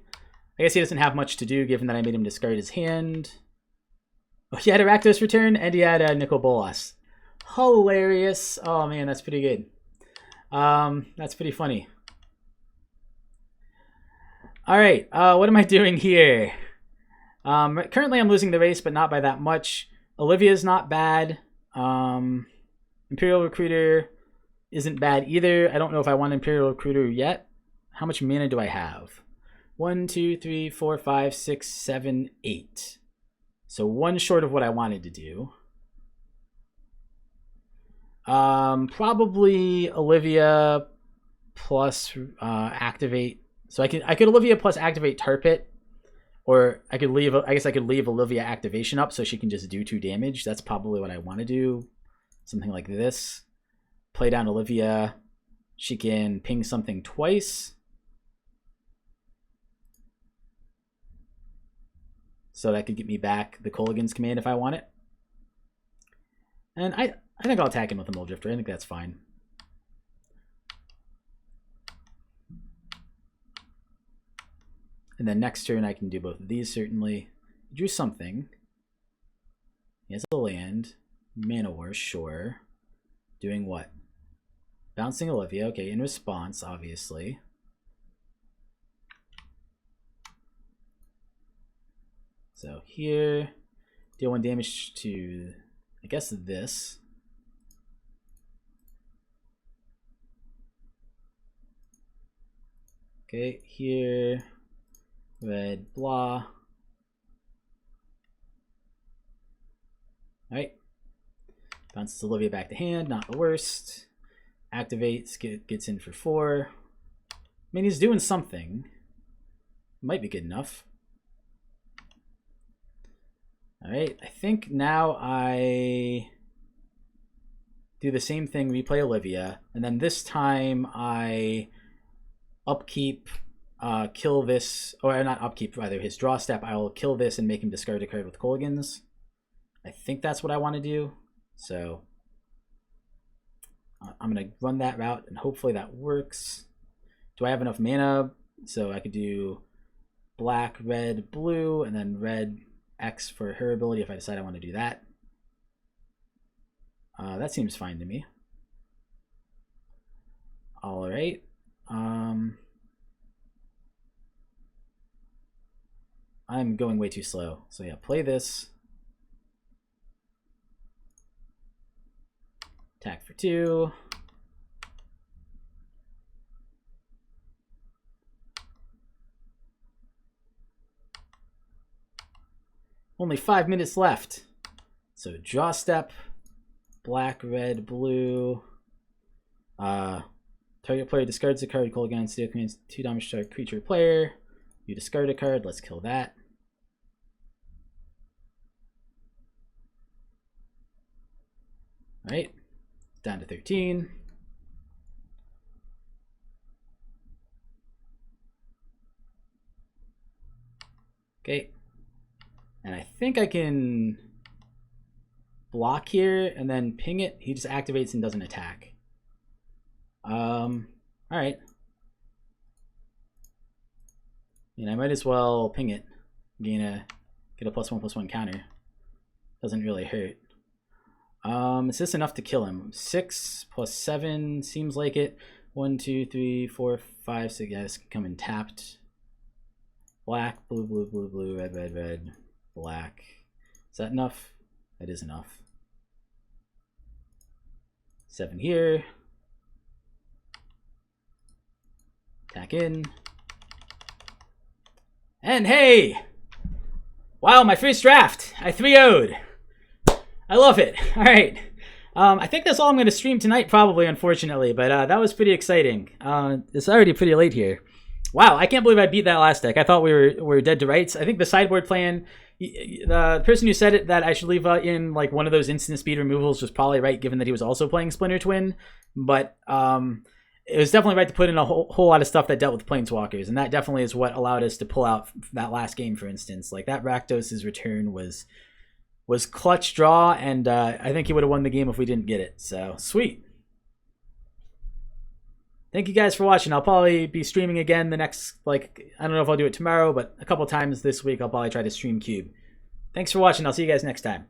I guess he doesn't have much to do given that I made him discard his hand. Oh, he had a Rakdos Return and he had a Nicol Bolas. Hilarious. Oh man, that's pretty good. That's pretty funny. All right, what am I doing here? Currently I'm losing the race, but not by that much. Olivia's not bad. Imperial Recruiter. isn't bad either. I don't know if I want Imperial Recruiter yet. How much mana do I have? 1, 2, 3, 4, 5, 6, 7, 8. So one short of what I wanted to do. Probably Olivia plus activate. So I could Olivia plus activate Tar Pit, or I could leave. I guess I could leave Olivia activation up so she can just do 2 damage. That's probably what I want to do. Something like this. Play down Olivia. She can ping something twice. So that could get me back the Kolaghan's command if I want it. And I think I'll attack him with a Mulldrifter. I think that's fine. And then next turn I can do both of these, certainly. Drew something. He has a land. Mana War, sure. Doing what? Bouncing Olivia. Okay, in response, obviously. So here, deal 1 damage to, I guess, this. Okay, here, red, blah. Alright. Bounces Olivia back to hand, not the worst. Activates, gets in for 4. I mean, he's doing something. Might be good enough. Alright, I think now I do the same thing, replay Olivia, and then this time I upkeep, kill this, or not upkeep, rather, his draw step. I will kill this and make him discard a card with Kolaghan's. I think that's what I want to do, so I'm going to run that route, and hopefully that works. Do I have enough mana? So I could do black, red, blue, and then red, X for her ability if I decide I want to do that. That seems fine to me. All right. I'm going way too slow. So yeah, play this. Attack for 2. Only 5 minutes left. So draw step, black, red, blue. Target player discards a card, Kolaghan Steel commands 2 damage to a creature player. You discard a card, let's kill that. Alright, down to 13. Okay. And I think I can block here and then ping it. He just activates and doesn't attack. Alright. I mean, I might as well ping it. Get a +1/+1 counter. Doesn't really hurt. Is this enough to kill him? 6 + 7 seems like it. 1, 2, 3, 4, 5, 6. Yeah, this can come in tapped. Black, blue, blue, blue, blue, red, red, red, black. Is that enough? That is enough. 7 here. Attack in. And hey! Wow, my first draft. I 3-0'd. I love it. All right. I think that's all I'm going to stream tonight, probably, unfortunately. But that was pretty exciting. It's already pretty late here. Wow, I can't believe I beat that last deck. I thought we were dead to rights. I think the sideboard plan, the person who said it that I should leave in like one of those instant speed removals was probably right, given that he was also playing Splinter Twin. But it was definitely right to put in a whole lot of stuff that dealt with Planeswalkers, and that definitely is what allowed us to pull out that last game, for instance. Like, that Rakdos' return was clutch draw, and I think he would have won the game if we didn't get it. So, sweet. Thank you guys for watching. I'll probably be streaming again the next, like, I don't know if I'll do it tomorrow, but a couple times this week I'll probably try to stream Cube. Thanks for watching. I'll see you guys next time.